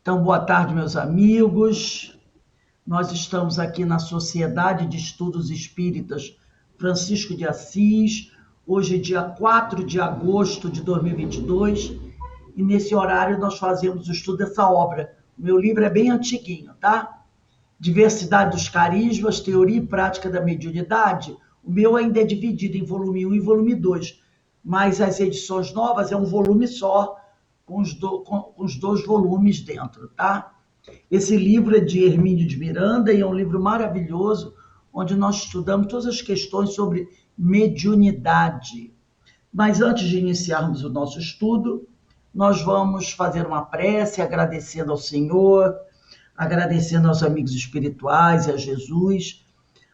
Então, boa tarde, meus amigos. Nós estamos aqui na Sociedade de Estudos Espíritas Francisco de Assis. Hoje é dia 4 de agosto de 2022 e nesse horário nós fazemos o estudo dessa obra. O meu livro é bem antiguinho, tá? Diversidade dos Carismas, Teoria e Prática da Mediunidade. O meu ainda é dividido em volume 1 e volume 2, mas as edições novas é um volume só, com os dois volumes dentro, tá? Esse livro é de Hermínio de Miranda e é um livro maravilhoso, onde nós estudamos todas as questões sobre mediunidade. Mas antes de iniciarmos o nosso estudo, nós vamos fazer uma prece agradecendo ao Senhor, agradecendo aos amigos espirituais e a Jesus,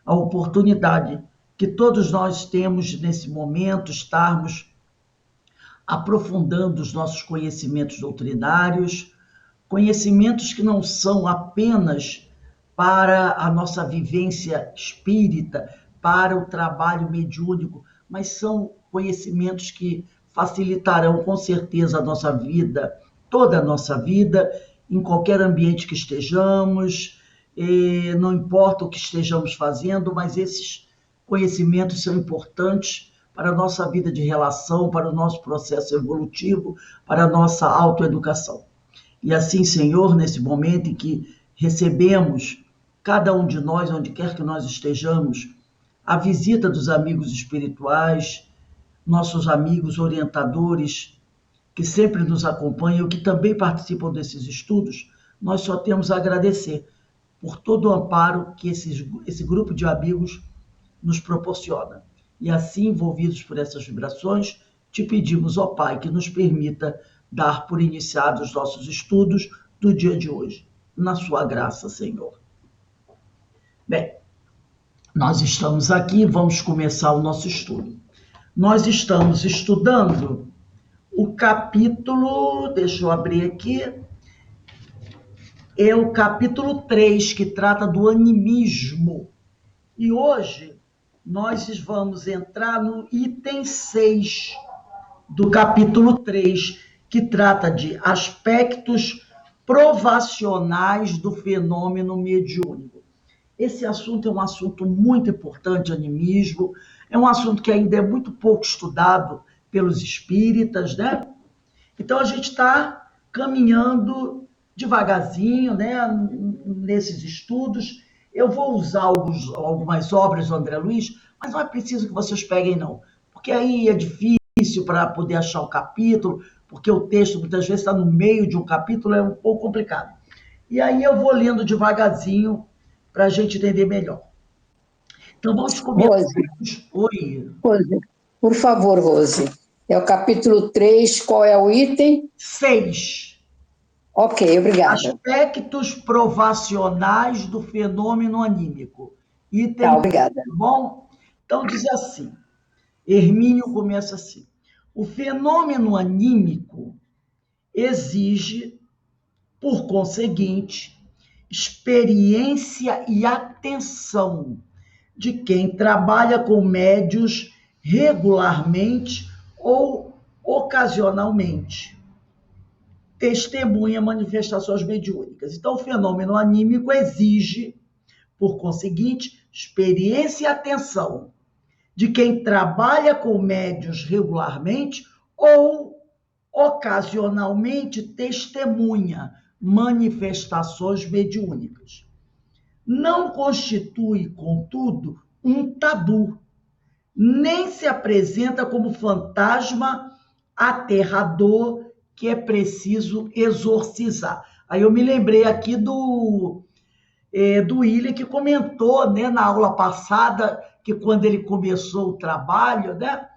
a oportunidade que todos nós temos nesse momento, estarmos aprofundando os nossos conhecimentos doutrinários, conhecimentos que não são apenas para a nossa vivência espírita, para o trabalho mediúnico, mas são conhecimentos que facilitarão com certeza a nossa vida, toda a nossa vida, em qualquer ambiente que estejamos, não importa o que estejamos fazendo, mas esses conhecimentos são importantes para a nossa vida de relação, para o nosso processo evolutivo, para a nossa autoeducação. E assim, Senhor, nesse momento em que recebemos, cada um de nós, onde quer que nós estejamos, a visita dos amigos espirituais, nossos amigos orientadores, que sempre nos acompanham, que também participam desses estudos, nós só temos a agradecer por todo o amparo que esse grupo de amigos nos proporciona. E assim, envolvidos por essas vibrações, te pedimos, ó Pai, que nos permita dar por iniciados os nossos estudos do dia de hoje, na sua graça, Senhor. Bem, nós estamos aqui, vamos começar o nosso estudo. Nós estamos estudando o capítulo, deixa eu abrir aqui, é o capítulo 3, que trata do animismo. E hoje nós vamos entrar no item 6 do capítulo 3, que trata de aspectos provacionais do fenômeno mediúnico. Esse assunto é um assunto muito importante, animismo, é um assunto que ainda é muito pouco estudado pelos espíritas, né? Então a gente está caminhando devagarzinho, né, nesses estudos. Eu vou usar algumas obras do André Luiz, mas não é preciso que vocês peguem, não, porque aí é difícil para poder achar o capítulo, porque o texto muitas vezes está no meio de um capítulo, é um pouco complicado. E aí eu vou lendo devagarzinho para a gente entender melhor. Então vamos começar. Oi. Rose, por favor, Rose. É o capítulo 3, qual é o item? 6. Ok, obrigada. Aspectos provacionais do fenômeno anímico. Item, tá, obrigada. Bom? Então diz assim, Hermínio começa assim: o fenômeno anímico exige, por conseguinte, experiência e atenção de quem trabalha com médios regularmente ou ocasionalmente, testemunha manifestações mediúnicas. Então, o fenômeno anímico exige, por conseguinte, experiência e atenção de quem trabalha com médios regularmente ou ocasionalmente testemunha manifestações mediúnicas. Não constitui, contudo, um tabu, nem se apresenta como fantasma aterrador que é preciso exorcizar. Aí eu me lembrei aqui do William, que comentou, né, na aula passada, que quando ele começou o trabalho, né,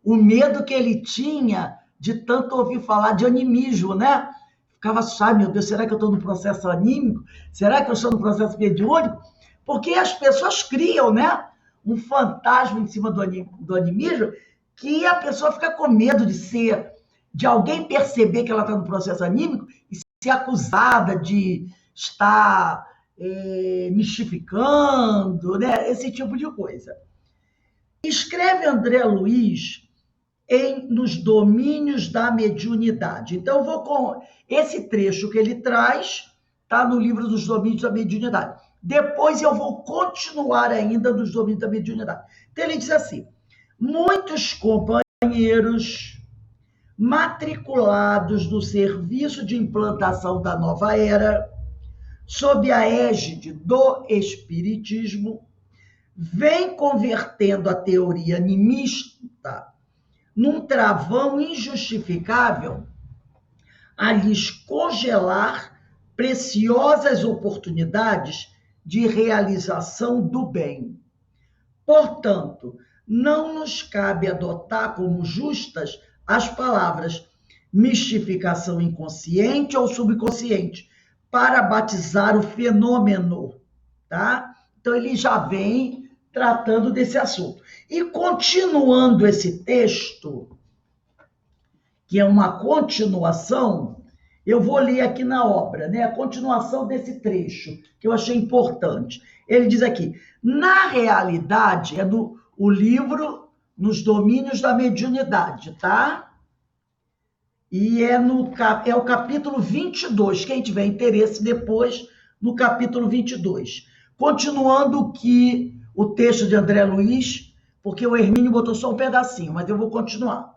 o medo que ele tinha de tanto ouvir falar de animismo, né? Ficava assustado, meu Deus, será que eu estou no processo anímico? Será que eu estou no processo mediúnico? Porque as pessoas criam, né, um fantasma em cima do animismo, que a pessoa fica com medo de alguém perceber que ela está no processo anímico e ser acusada de estar mistificando, né? Esse tipo de coisa. Escreve André Luiz nos domínios da mediunidade. Então, eu vou com esse trecho que ele traz, está no livro dos domínios da mediunidade. Depois eu vou continuar ainda nos domínios da mediunidade. Então, ele diz assim: muitos companheiros matriculados no serviço de implantação da nova era, sob a égide do Espiritismo, vem convertendo a teoria animista num travão injustificável a lhes congelar preciosas oportunidades de realização do bem. Portanto, não nos cabe adotar como justas as palavras mistificação inconsciente ou subconsciente para batizar o fenômeno, tá? Então, ele já vem tratando desse assunto. E continuando esse texto, que é uma continuação, eu vou ler aqui na obra, né? A continuação desse trecho, que eu achei importante. Ele diz aqui: na realidade, é o livro Nos Domínios da Mediunidade, tá? E é o capítulo 22, quem tiver interesse depois, no capítulo 22. Continuando que o texto de André Luiz, porque o Hermínio botou só um pedacinho, mas eu vou continuar.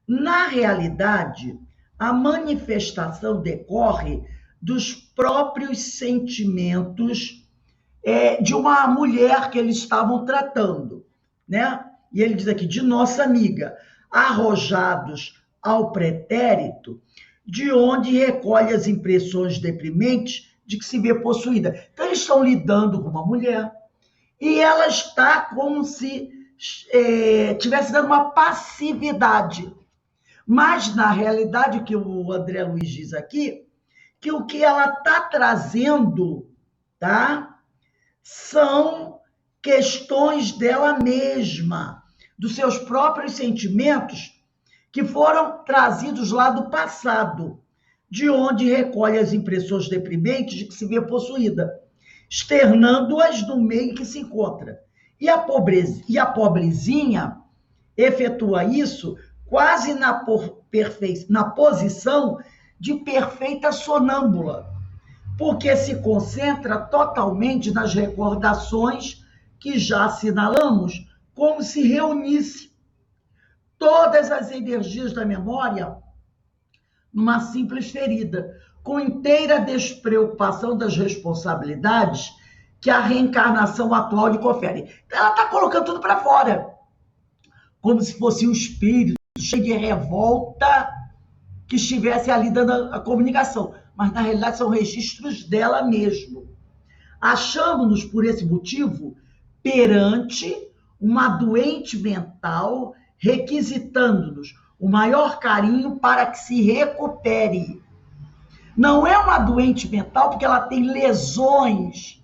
Na realidade, a manifestação decorre dos próprios sentimentos de uma mulher que eles estavam tratando, né? E ele diz aqui: de nossa amiga, arrojados ao pretérito, de onde recolhe as impressões deprimentes de que se vê possuída. Então, eles estão lidando com uma mulher e ela está como se estivesse dando uma passividade. Mas, na realidade, o que o André Luiz diz aqui, que o que ela está trazendo, tá, são questões dela mesma, dos seus próprios sentimentos, que foram trazidos lá do passado, de onde recolhe as impressões deprimentes de que se vê possuída, externando-as no meio em que se encontra. E a pobrezinha efetua isso quase na posição de perfeita sonâmbula, porque se concentra totalmente nas recordações que já assinalamos, como se reunisse todas as energias da memória numa simples ferida, com inteira despreocupação das responsabilidades que a reencarnação atual lhe confere. Então, ela está colocando tudo para fora, como se fosse um espírito cheio de revolta que estivesse ali dando a comunicação. Mas, na realidade, são registros dela mesmo. Achamos-nos, por esse motivo, perante uma doente mental, requisitando-nos o maior carinho para que se recupere. Não é uma doente mental porque ela tem lesões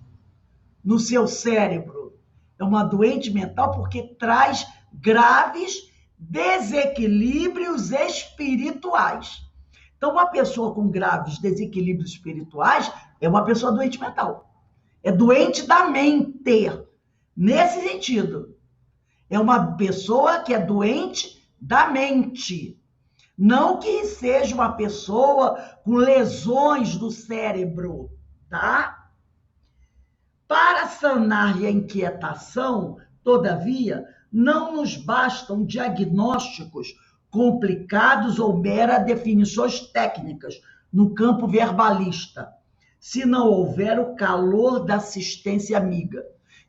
no seu cérebro. É uma doente mental porque traz graves desequilíbrios espirituais. Então, uma pessoa com graves desequilíbrios espirituais é uma pessoa doente mental. É doente da mente, nesse sentido. É uma pessoa que é doente da mente. Não que seja uma pessoa com lesões do cérebro, tá? Para sanar-lhe a inquietação, todavia, não nos bastam diagnósticos complicados ou meras definições técnicas no campo verbalista, se não houver o calor da assistência amiga.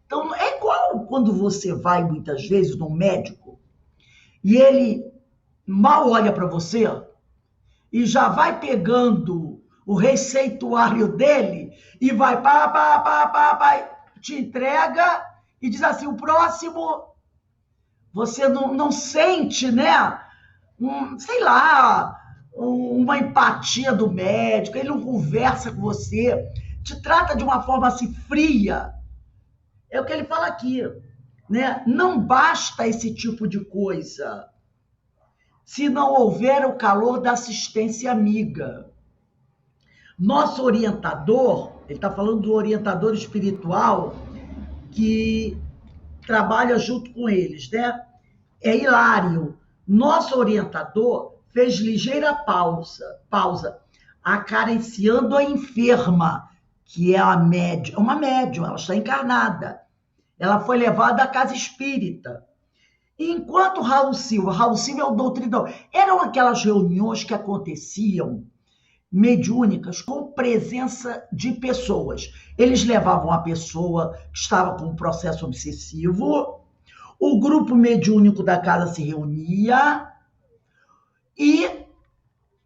Então, é igual quando você vai, muitas vezes, num médico e ele mal olha para você e já vai pegando o receituário dele e vai te entrega e diz assim: o próximo, você não sente, né? Sei lá, uma empatia do médico, ele não conversa com você, te trata de uma forma assim fria. É o que ele fala aqui, né? Não basta esse tipo de coisa se não houver o calor da assistência amiga. Nosso orientador, ele está falando do orientador espiritual que trabalha junto com eles, né? É Hilário, Nosso orientador fez ligeira pausa, acariciando a enferma, que é uma médium, ela está encarnada. Ela foi levada à casa espírita. Enquanto Raul Silva é o doutrinador, eram aquelas reuniões que aconteciam mediúnicas com presença de pessoas. Eles levavam a pessoa que estava com um processo obsessivo, o grupo mediúnico da casa se reunia e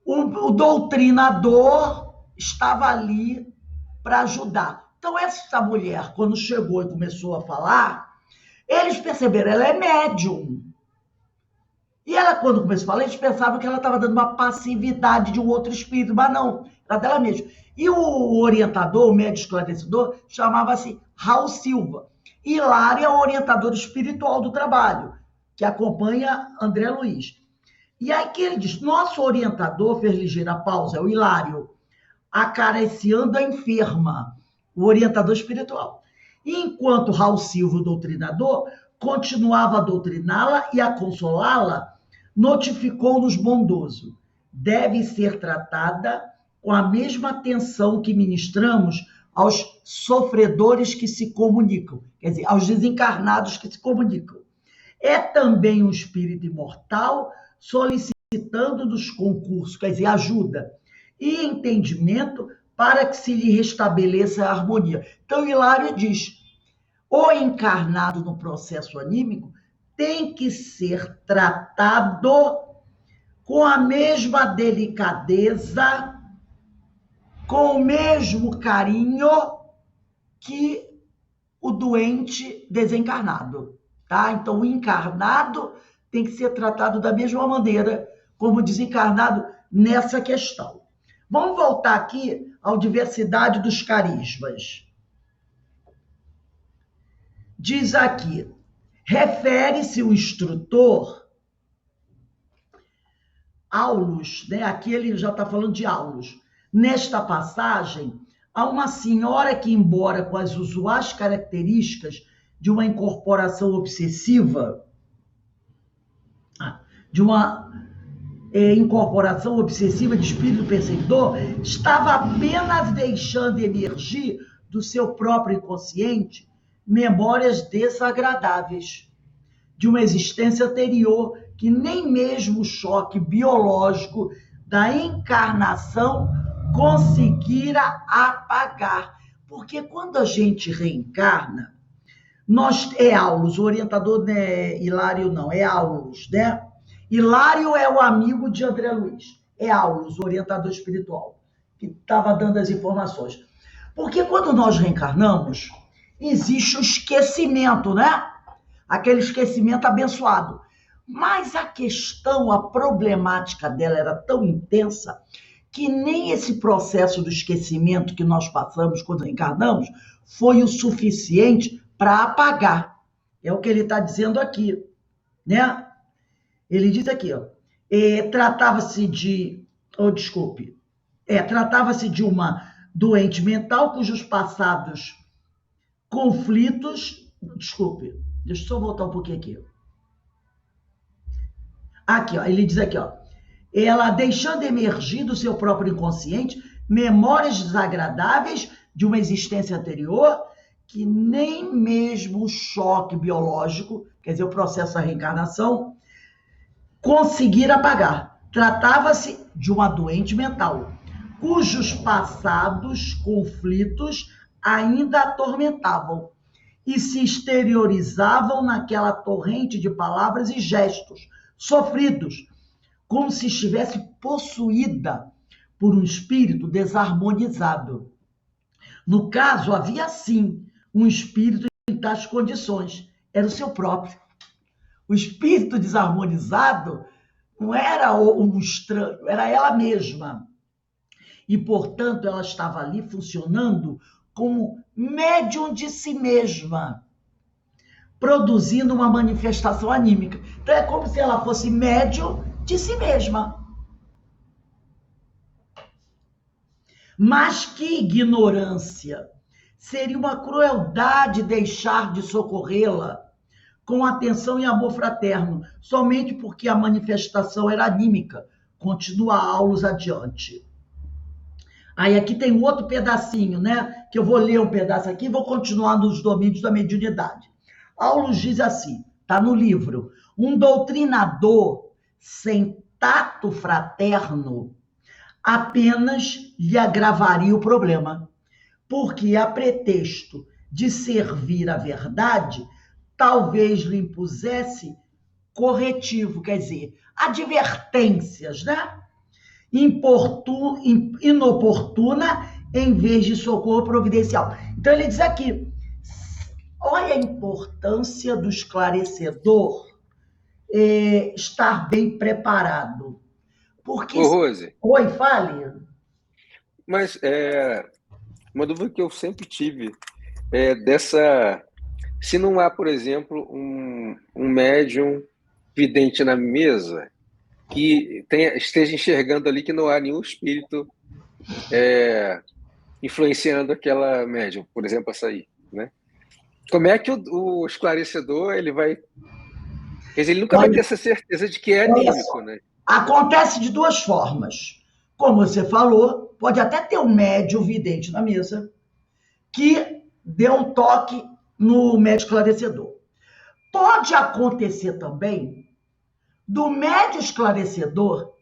o doutrinador estava ali para ajudar. Então, essa mulher, quando chegou e começou a falar, eles perceberam, ela é médium. E ela, quando começou a falar, eles pensavam que ela estava dando uma passividade de um outro espírito, mas não, era dela mesma. E o orientador, o médium esclarecedor, chamava-se Raul Silva. Hilário é o orientador espiritual do trabalho, que acompanha André Luiz. E aí que ele diz, nosso orientador fez ligeira pausa, é o Hilário, acariciando a enferma, o orientador espiritual. Enquanto Raul Silva, o doutrinador, continuava a doutriná-la e a consolá-la, notificou-nos bondoso. Deve ser tratada com a mesma atenção que ministramos aos sofredores que se comunicam, quer dizer, aos desencarnados que se comunicam. É também um espírito imortal solicitando dos concursos, quer dizer, ajuda e entendimento para que se lhe restabeleça a harmonia. Então, Hilário diz, o encarnado no processo anímico tem que ser tratado com a mesma delicadeza, com o mesmo carinho que o doente desencarnado, tá? Então, o encarnado tem que ser tratado da mesma maneira como o desencarnado nessa questão. Vamos voltar aqui à diversidade dos carismas. Diz aqui, refere-se o instrutor, Aulus, né? Aqui ele já está falando de Aulus. Nesta passagem, há uma senhora que, embora com as usuais características de uma incorporação obsessiva, de espírito perseguidor, estava apenas deixando emergir do seu próprio inconsciente memórias desagradáveis de uma existência anterior que nem mesmo o choque biológico da encarnação conseguira apagar. Porque quando a gente reencarna, é Aulus, o orientador não é Hilário, não, é Aulus, né? Hilário é o amigo de André Luiz, é Aulus, o orientador espiritual, que estava dando as informações. Porque quando nós reencarnamos, existe o esquecimento, né? Aquele esquecimento abençoado. Mas a questão, a problemática dela era tão intensa que nem esse processo do esquecimento que nós passamos quando reencarnamos foi o suficiente para apagar. É o que ele está dizendo aqui, né? Ele diz aqui, ó, tratava-se de uma doente mental cujos passados conflitos, deixa eu só voltar um pouquinho aqui. Aqui, ó, ele diz aqui, ó, ela deixando emergir do seu próprio inconsciente memórias desagradáveis de uma existência anterior que nem mesmo o choque biológico, quer dizer, o processo da reencarnação, conseguir apagar. Tratava-se de uma doente mental, cujos passados conflitos ainda atormentavam e se exteriorizavam naquela torrente de palavras e gestos sofridos, como se estivesse possuída por um espírito desarmonizado. No caso, havia sim um espírito em tais condições, era o seu próprio. O espírito desarmonizado não era um estranho, era ela mesma. E, portanto, ela estava ali funcionando como médium de si mesma, produzindo uma manifestação anímica. Então, é como se ela fosse médium de si mesma. Mas que ignorância! Seria uma crueldade deixar de socorrê-la com atenção e amor fraterno, somente porque a manifestação era anímica. Continua Aulus adiante. Aí aqui tem um outro pedacinho, né? Que eu vou ler um pedaço aqui e vou continuar nos domínios da mediunidade. Aulus diz assim, está no livro: um doutrinador sem tato fraterno apenas lhe agravaria o problema, porque a pretexto de servir a verdade, talvez lhe impusesse corretivo, quer dizer, advertências, né? Inoportuna em vez de socorro providencial. Então ele diz aqui, olha a importância do esclarecedor estar bem preparado. Porque... Ô, Rose. Oi, fale. Mas uma dúvida que eu sempre tive é dessa... Se não há, por exemplo, um médium vidente na mesa que esteja enxergando ali que não há nenhum espírito influenciando aquela médium, por exemplo, essa aí, né? Como é que o esclarecedor ele vai... Quer dizer, ele nunca vai ter essa certeza de que é anímico, né? Acontece de duas formas. Como você falou, pode até ter um médium vidente na mesa que dê um toque no médium esclarecedor. Pode acontecer também do médium esclarecedor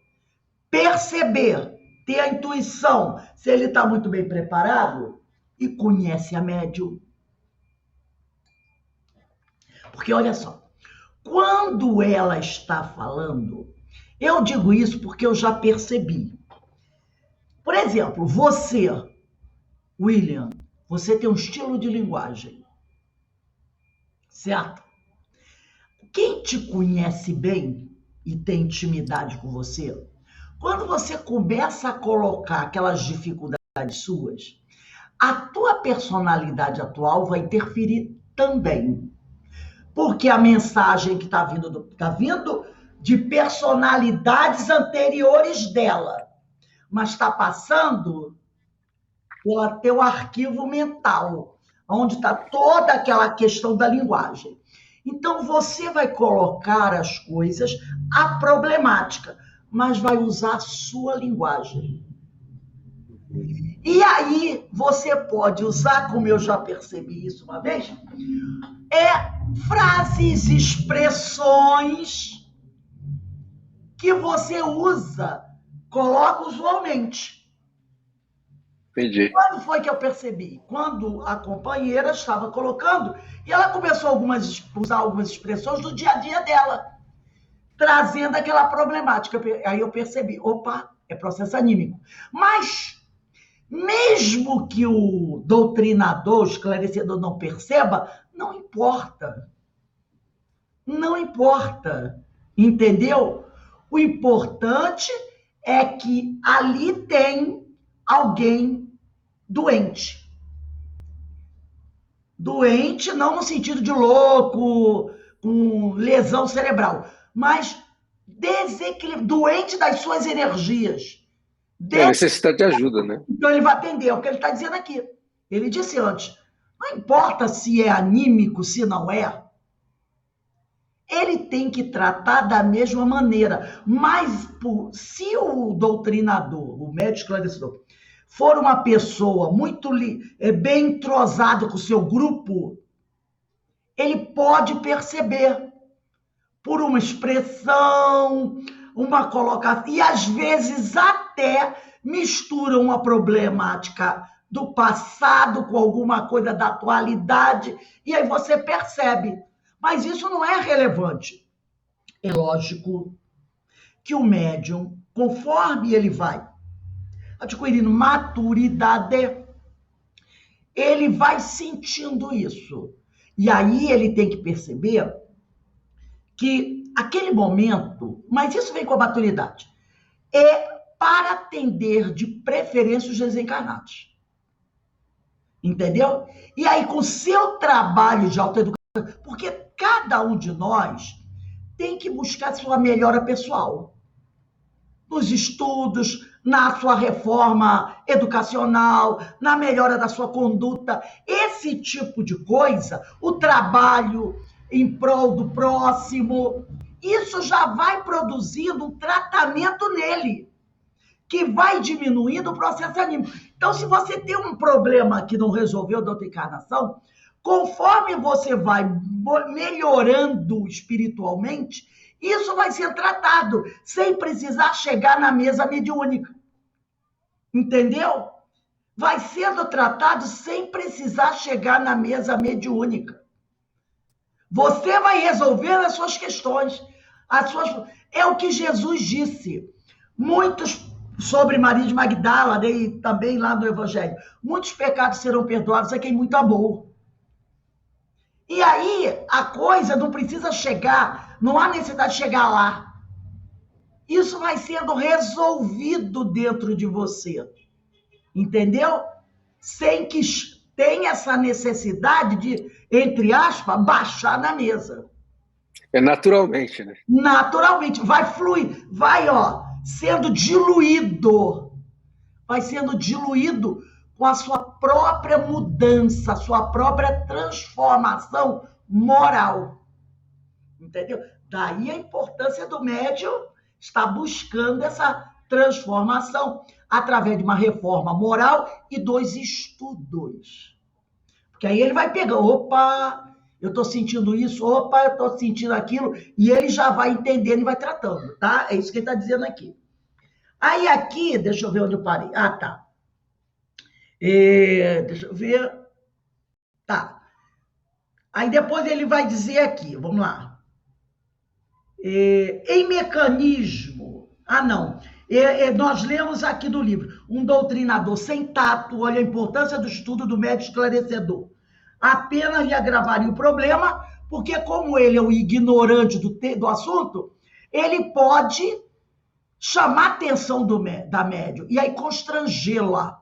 perceber, ter a intuição, se ele está muito bem preparado e conhece a médium. Porque olha só, quando ela está falando, eu digo isso porque eu já percebi. Por exemplo, você, William, você tem um estilo de linguagem, certo? Quem te conhece bem e tem intimidade com você, quando você começa a colocar aquelas dificuldades suas, a tua personalidade atual vai interferir também. Porque a mensagem que está vindo de personalidades anteriores dela, mas está passando pelo teu arquivo mental, onde está toda aquela questão da linguagem. Então, você vai colocar as coisas, a problemática, mas vai usar a sua linguagem. E aí, você pode usar, como eu já percebi isso uma vez, frases, expressões que você usa, coloca usualmente. Entendi. Quando foi que eu percebi? Quando a companheira estava colocando e ela começou a usar algumas expressões do dia a dia dela, trazendo aquela problemática. Aí eu percebi, opa, é processo anímico. Mas, mesmo que o doutrinador, o esclarecedor não perceba, não importa. Não importa, entendeu? O importante é que ali tem alguém doente. Doente não no sentido de louco, com lesão cerebral, mas doente das suas energias. Necessita de ajuda, né? Então ele vai atender, é o que ele está dizendo aqui. Ele disse antes, não importa se é anímico, se não é, ele tem que tratar da mesma maneira. Mas se o doutrinador, o médico esclarecedor, for uma pessoa muito bem entrosada com o seu grupo, ele pode perceber por uma expressão, uma colocação, e às vezes até mistura uma problemática do passado com alguma coisa da atualidade, e aí você percebe. Mas isso não é relevante. É lógico que o médium, conforme ele vai adquirindo maturidade, ele vai sentindo isso. E aí ele tem que perceber que aquele momento, mas isso vem com a maturidade, é para atender de preferência os desencarnados. Entendeu? E aí com o seu trabalho de autoeducação, porque cada um de nós tem que buscar sua melhora pessoal. Nos estudos, na sua reforma educacional, na melhora da sua conduta. Esse tipo de coisa, o trabalho em prol do próximo. Isso já vai produzindo um tratamento nele, que vai diminuindo o processo anímico. Então, se você tem um problema que não resolveu da outra encarnação, conforme você vai melhorando espiritualmente, isso vai ser tratado, sem precisar chegar na mesa mediúnica. Entendeu? Vai sendo tratado sem precisar chegar na mesa mediúnica. Você vai resolver as suas questões. É o que Jesus disse. Muitos, sobre Maria de Magdala, e também lá no Evangelho, muitos pecados serão perdoados a quem muito amou. E aí, a coisa não precisa chegar, não há necessidade de chegar lá. Isso vai sendo resolvido dentro de você. Entendeu? Sem que tenha essa necessidade de, entre aspas, baixar na mesa. É naturalmente, né? Naturalmente, vai fluir, vai, sendo diluído. Vai sendo diluído com a sua própria mudança, a sua própria transformação moral. Entendeu? Daí a importância do médium estar buscando essa transformação através de uma reforma moral e dos estudos. Porque aí ele vai pegar, opa, eu estou sentindo isso, opa, eu estou sentindo aquilo, e ele já vai entendendo e vai tratando, tá? É isso que ele está dizendo aqui. Aí aqui, deixa eu ver onde eu parei. Ah, tá. Deixa eu ver. Tá. Aí depois ele vai dizer aqui, vamos lá. Em mecanismo. Ah, não. Nós lemos aqui do livro, um doutrinador sem tato, olha a importância do estudo do médico esclarecedor. Apenas lhe agravaria o problema, porque como ele é o ignorante do assunto, ele pode chamar a atenção da médium, e aí constrangê-la,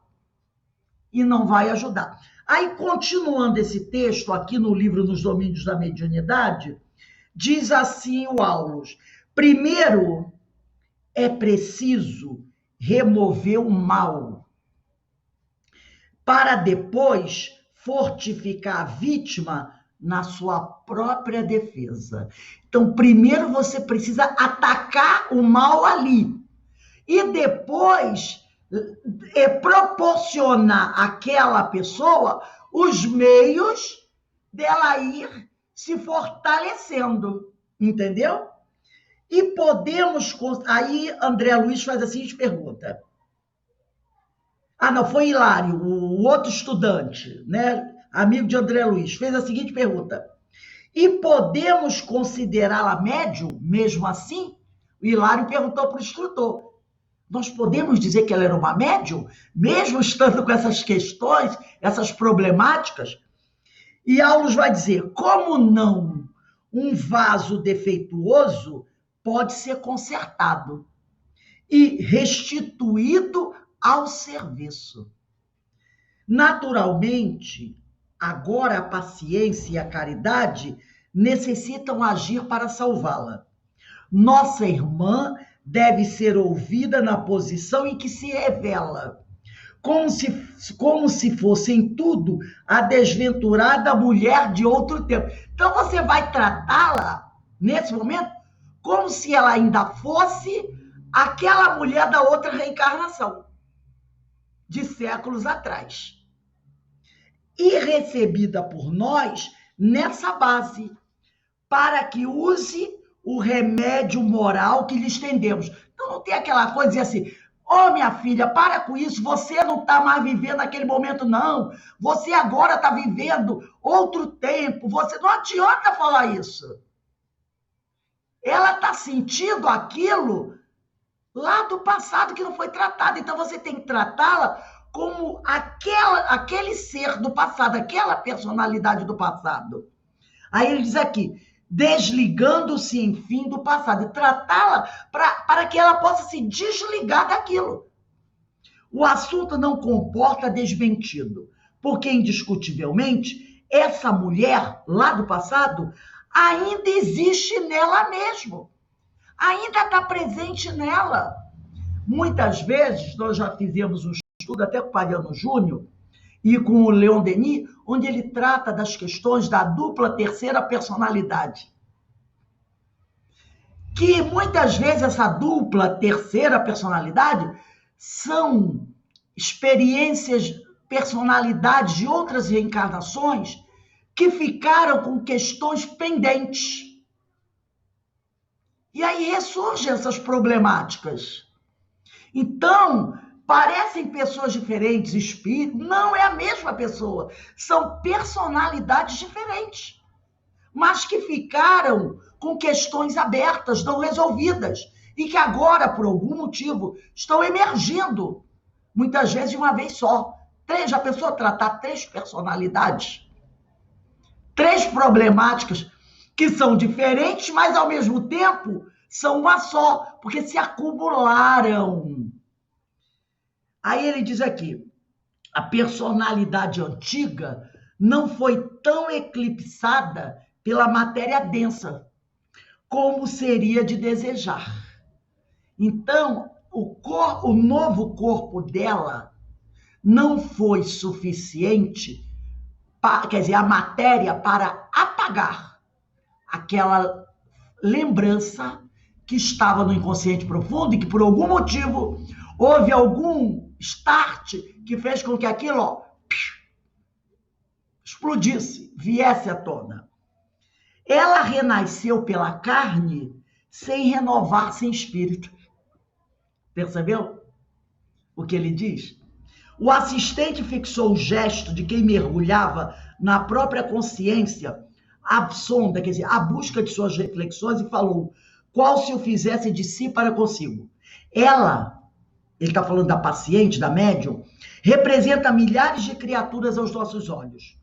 e não vai ajudar. Aí, continuando esse texto, aqui no livro Nos Domínios da Mediunidade, diz assim o Aulus: primeiro é preciso remover o mal, para depois fortificar a vítima na sua própria defesa. Então, primeiro você precisa atacar o mal ali, e depois proporcionar àquela pessoa os meios dela ir se fortalecendo, entendeu? E podemos... Aí André Luiz faz a seguinte pergunta. Ah, não, foi Hilário, o outro estudante, né, amigo de André Luiz, fez a seguinte pergunta. E podemos considerá-la médium, mesmo assim? O Hilário perguntou para o instrutor. Nós podemos dizer que ela era uma médium, mesmo estando com essas questões, essas problemáticas? E Aulus vai dizer, como não? Um vaso defeituoso pode ser consertado e restituído ao serviço. Naturalmente, agora a paciência e a caridade necessitam agir para salvá-la. Nossa irmã deve ser ouvida na posição em que se revela, como se fosse em tudo a desventurada mulher de outro tempo. Então você vai tratá-la, nesse momento, como se ela ainda fosse aquela mulher da outra reencarnação, de séculos atrás, e recebida por nós nessa base, para que use o remédio moral que lhe estendemos. Então não tem aquela coisa de dizer assim, minha filha, para com isso, você não está mais vivendo aquele momento, não. Você agora está vivendo outro tempo, você não adianta falar isso. Ela está sentindo aquilo lá do passado que não foi tratado, então você tem que tratá-la como aquele ser do passado, aquela personalidade do passado. Aí ele diz aqui, desligando-se, enfim, do passado, e tratá-la para que ela possa se desligar daquilo. O assunto não comporta desmentido, porque, indiscutivelmente, essa mulher lá do passado ainda existe nela mesmo, ainda está presente nela. Muitas vezes, nós já fizemos um estudo até com o Pariano Júnior, e com o Leon Denis, onde ele trata das questões da dupla terceira personalidade. Que muitas vezes essa dupla terceira personalidade são experiências, personalidades de outras reencarnações que ficaram com questões pendentes. E aí ressurgem essas problemáticas. Então, parecem pessoas diferentes, espíritos, não é a mesma pessoa, são personalidades diferentes, mas que ficaram com questões abertas, não resolvidas, e que agora, por algum motivo, estão emergindo, muitas vezes de uma vez só. Já pensou tratar 3 personalidades? 3 problemáticas que são diferentes, mas ao mesmo tempo são uma só, porque se acumularam. Aí ele diz aqui, a personalidade antiga não foi tão eclipsada pela matéria densa, como seria de desejar. Então, o novo corpo dela não foi suficiente, quer dizer, a matéria para apagar aquela lembrança que estava no inconsciente profundo e que, por algum motivo, houve algum start que fez com que aquilo explodisse, viesse à tona. Ela renasceu pela carne sem renovar-se em espírito. Percebeu o que ele diz? O assistente fixou o gesto de quem mergulhava na própria consciência, a sonda, quer dizer, a busca de suas reflexões, e falou: qual se o fizesse de si para consigo. Ela, ele está falando da paciente, da médium, representa milhares de criaturas aos nossos olhos.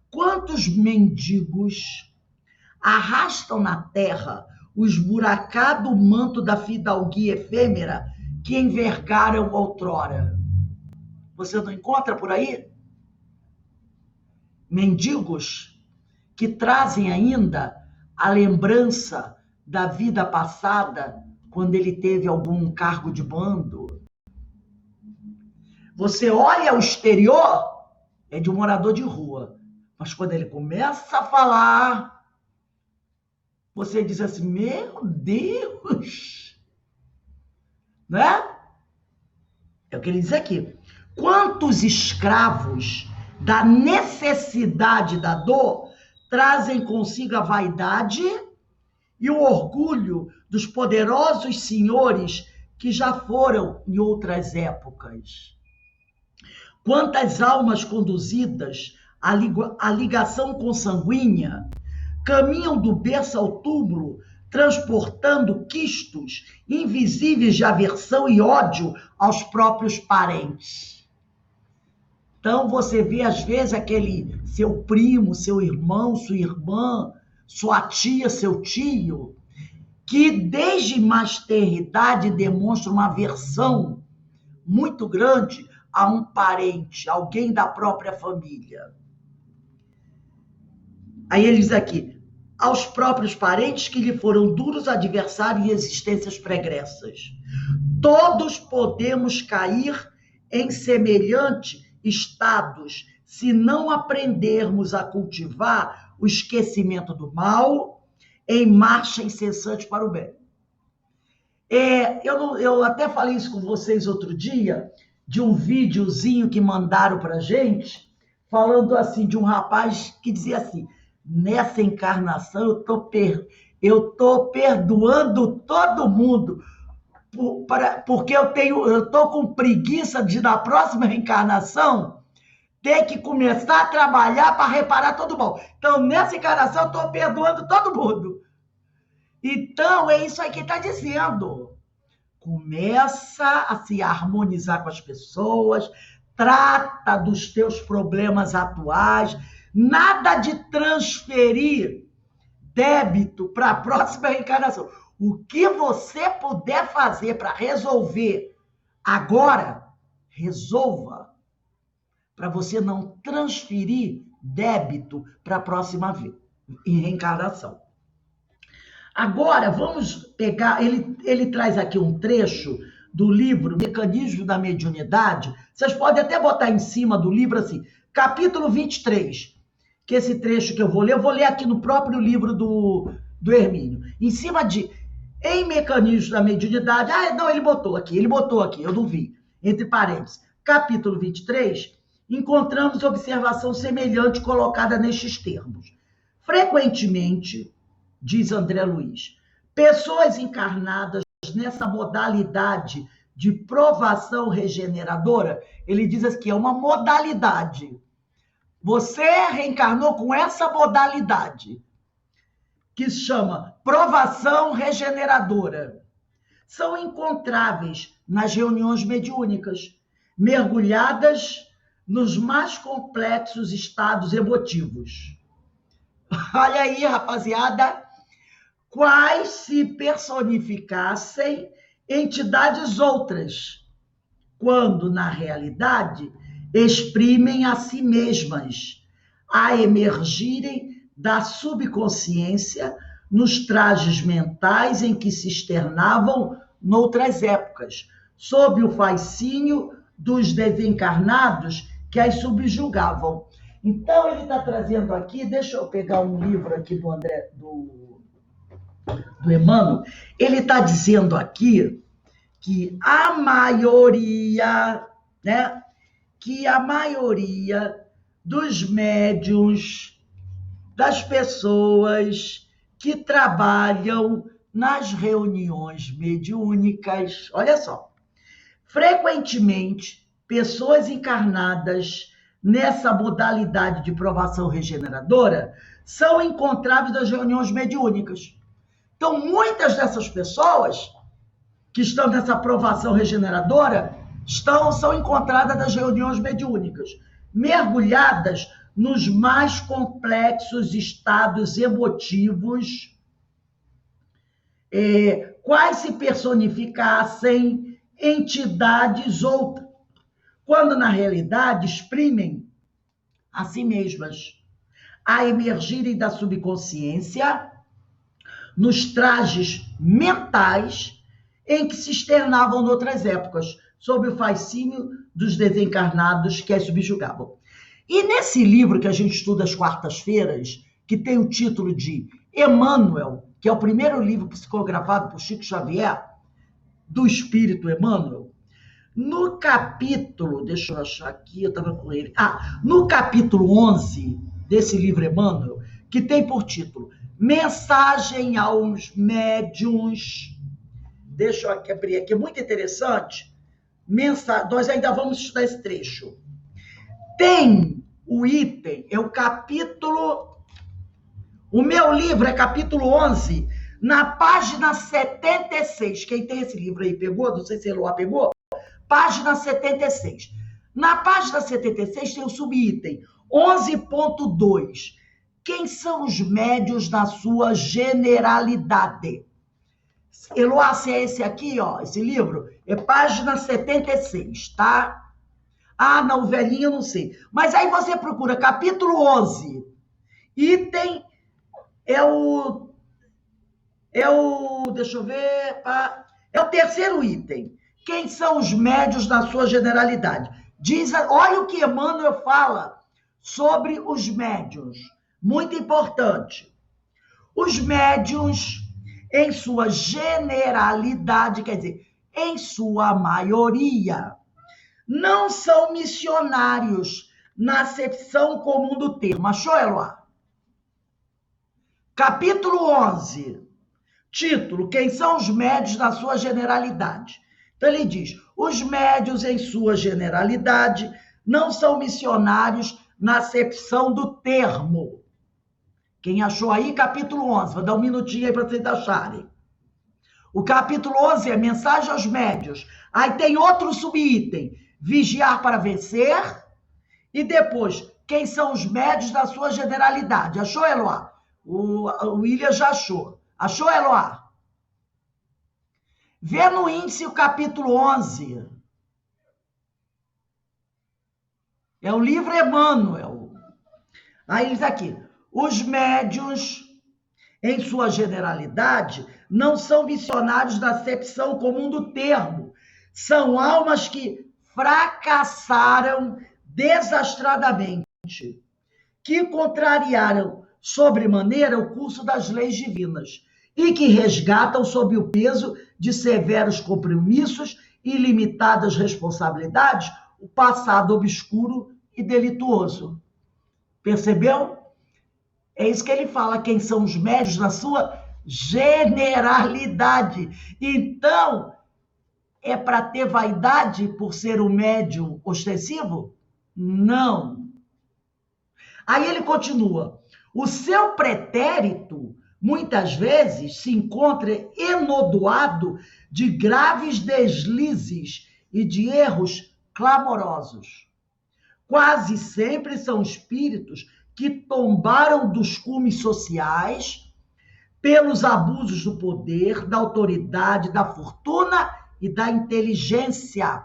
Quantos mendigos arrastam na terra o esburacado manto da fidalguia efêmera que envergaram outrora? Você não encontra por aí? Mendigos que trazem ainda a lembrança da vida passada, quando ele teve algum cargo de mando. Você olha o exterior, é de um morador de rua, mas quando ele começa a falar, você diz assim, meu Deus, né? É o que ele diz aqui. Quantos escravos da necessidade da dor trazem consigo a vaidade e o orgulho dos poderosos senhores que já foram em outras épocas? Quantas almas conduzidas à ligação consanguínea caminham do berço ao túmulo, transportando quistos invisíveis de aversão e ódio aos próprios parentes? Então, você vê, às vezes, aquele seu primo, seu irmão, sua irmã, sua tia, seu tio, que desde mais tenridade demonstra uma aversão muito grande a um parente, alguém da própria família. Aí ele diz aqui, aos próprios parentes que lhe foram duros adversários em existências pregressas. Todos podemos cair em semelhante estados se não aprendermos a cultivar o esquecimento do mal em marcha incessante para o bem. Eu até falei isso com vocês outro dia, de um videozinho que mandaram para a gente, falando assim, de um rapaz que dizia assim, nessa encarnação eu tô perdoando todo mundo, porque eu tô com preguiça de, na próxima reencarnação, ter que começar a trabalhar para reparar todo o mal. Então, nessa encarnação, eu estou perdoando todo mundo. Então, é isso aí que ele está dizendo. Começa a se harmonizar com as pessoas, trata dos teus problemas atuais, nada de transferir débito para a próxima reencarnação. O que você puder fazer para resolver agora, resolva, para você não transferir débito para a próxima reencarnação. Agora, vamos pegar, ele traz aqui um trecho do livro Mecanismo da Mediunidade. Vocês podem até botar em cima do livro assim, capítulo 23, que esse trecho que eu vou ler aqui no próprio livro do Hermínio. Em cima de, em mecanismos da mediunidade, não, ele botou aqui, eu não vi, entre parênteses, capítulo 23, encontramos observação semelhante colocada nestes termos. Frequentemente, diz André Luiz, pessoas encarnadas nessa modalidade de provação regeneradora, ele diz aqui, é uma modalidade. Você reencarnou com essa modalidade, que se chama provação regeneradora. São encontráveis nas reuniões mediúnicas, mergulhadas nos mais complexos estados emotivos. Olha aí, rapaziada, quais se personificassem entidades outras, quando, na realidade, exprimem a si mesmas, a emergirem da subconsciência nos trajes mentais em que se externavam noutras épocas, sob o fascínio dos desencarnados que as subjugavam. Então, ele está trazendo aqui, deixa eu pegar um livro aqui do André, do Emmanuel, ele está dizendo aqui que a maioria, né, dos médiuns, das pessoas que trabalham nas reuniões mediúnicas, olha só, frequentemente, pessoas encarnadas nessa modalidade de provação regeneradora são encontráveis nas reuniões mediúnicas. Então, muitas dessas pessoas que estão nessa provação regeneradora são encontradas nas reuniões mediúnicas, mergulhadas nos mais complexos estados emotivos, quais se personificassem entidades outras, quando na realidade exprimem a si mesmas, a emergirem da subconsciência nos trajes mentais em que se externavam noutras épocas, sob o fascínio dos desencarnados que as subjugavam. E nesse livro que a gente estuda às quartas-feiras, que tem o título de Emmanuel, que é o primeiro livro psicografado por Chico Xavier, do Espírito Emmanuel, no capítulo, deixa eu achar aqui, eu estava com ele, no capítulo 11 desse livro Emmanuel, que tem por título Mensagem aos Médiuns, deixa eu abrir aqui, é muito interessante, nós ainda vamos estudar esse trecho. Tem o item, é o capítulo, o meu livro é capítulo 11, na página 76, quem tem esse livro aí pegou, não sei se Eloá pegou, página 76. Na página 76 tem o subitem 11.2. Quem são os médiuns na sua generalidade? Eloá, se é esse aqui, ó, esse livro, é página 76, tá? Não, velhinho, eu não sei. Mas aí você procura capítulo 11, item, deixa eu ver, é o terceiro item. Quem são os médiuns na sua generalidade? Olha o que Emmanuel fala sobre os médiuns. Muito importante. Os médiuns, em sua generalidade, quer dizer, em sua maioria, não são missionários na acepção comum do termo. Achou, Eloá? Capítulo 11, título, quem são os médiuns na sua generalidade? Então ele diz, os médiuns em sua generalidade não são missionários na acepção do termo. Quem achou aí, capítulo 11, vou dar um minutinho aí para vocês acharem. O capítulo 11 é mensagem aos médiuns. Aí tem outro subitem, vigiar para vencer. E depois, quem são os médiuns na sua generalidade? Achou, Eloá? O William já achou. Achou, Eloá? Vê no índice o capítulo 11. É o livro Emmanuel. Aí diz aqui, os médiuns, em sua generalidade, não são missionários da acepção comum do termo. São almas que fracassaram desastradamente que contrariaram sobremaneira o curso das leis divinas e que resgatam sob o peso de severos compromissos e limitadas responsabilidades o passado obscuro e delituoso. Percebeu? É isso que ele fala, quem são os médios na sua generalidade. Então, é para ter vaidade por ser um médium ostensivo? Não. Aí ele continua. O seu pretérito, muitas vezes, se encontra enodoado de graves deslizes e de erros clamorosos. Quase sempre são espíritos que tombaram dos cumes sociais pelos abusos do poder, da autoridade, da fortuna e da inteligência,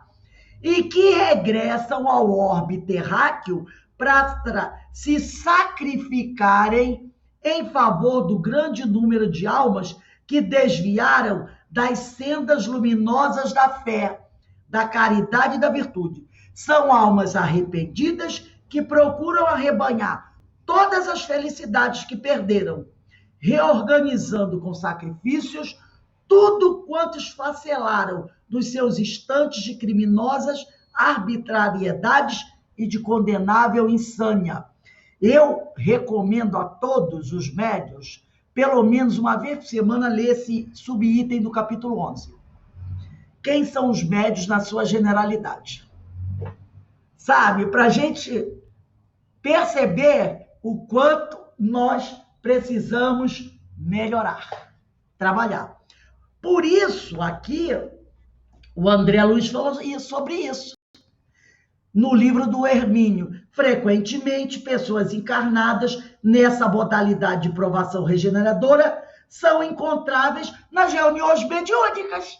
e que regressam ao orbe terráqueo para se sacrificarem em favor do grande número de almas que desviaram das sendas luminosas da fé, da caridade e da virtude. São almas arrependidas que procuram arrebanhar todas as felicidades que perderam, reorganizando com sacrifícios tudo quanto esfacelaram dos seus instantes de criminosas arbitrariedades e de condenável insânia. Eu recomendo a todos os médiuns, pelo menos uma vez por semana, ler esse subitem do capítulo 11. Quem são os médiuns na sua generalidade? Sabe, para a gente perceber o quanto nós precisamos melhorar, trabalhar. Por isso, aqui, o André Luiz falou sobre isso. No livro do Hermínio, frequentemente, pessoas encarnadas nessa modalidade de provação regeneradora são encontráveis nas reuniões mediúnicas,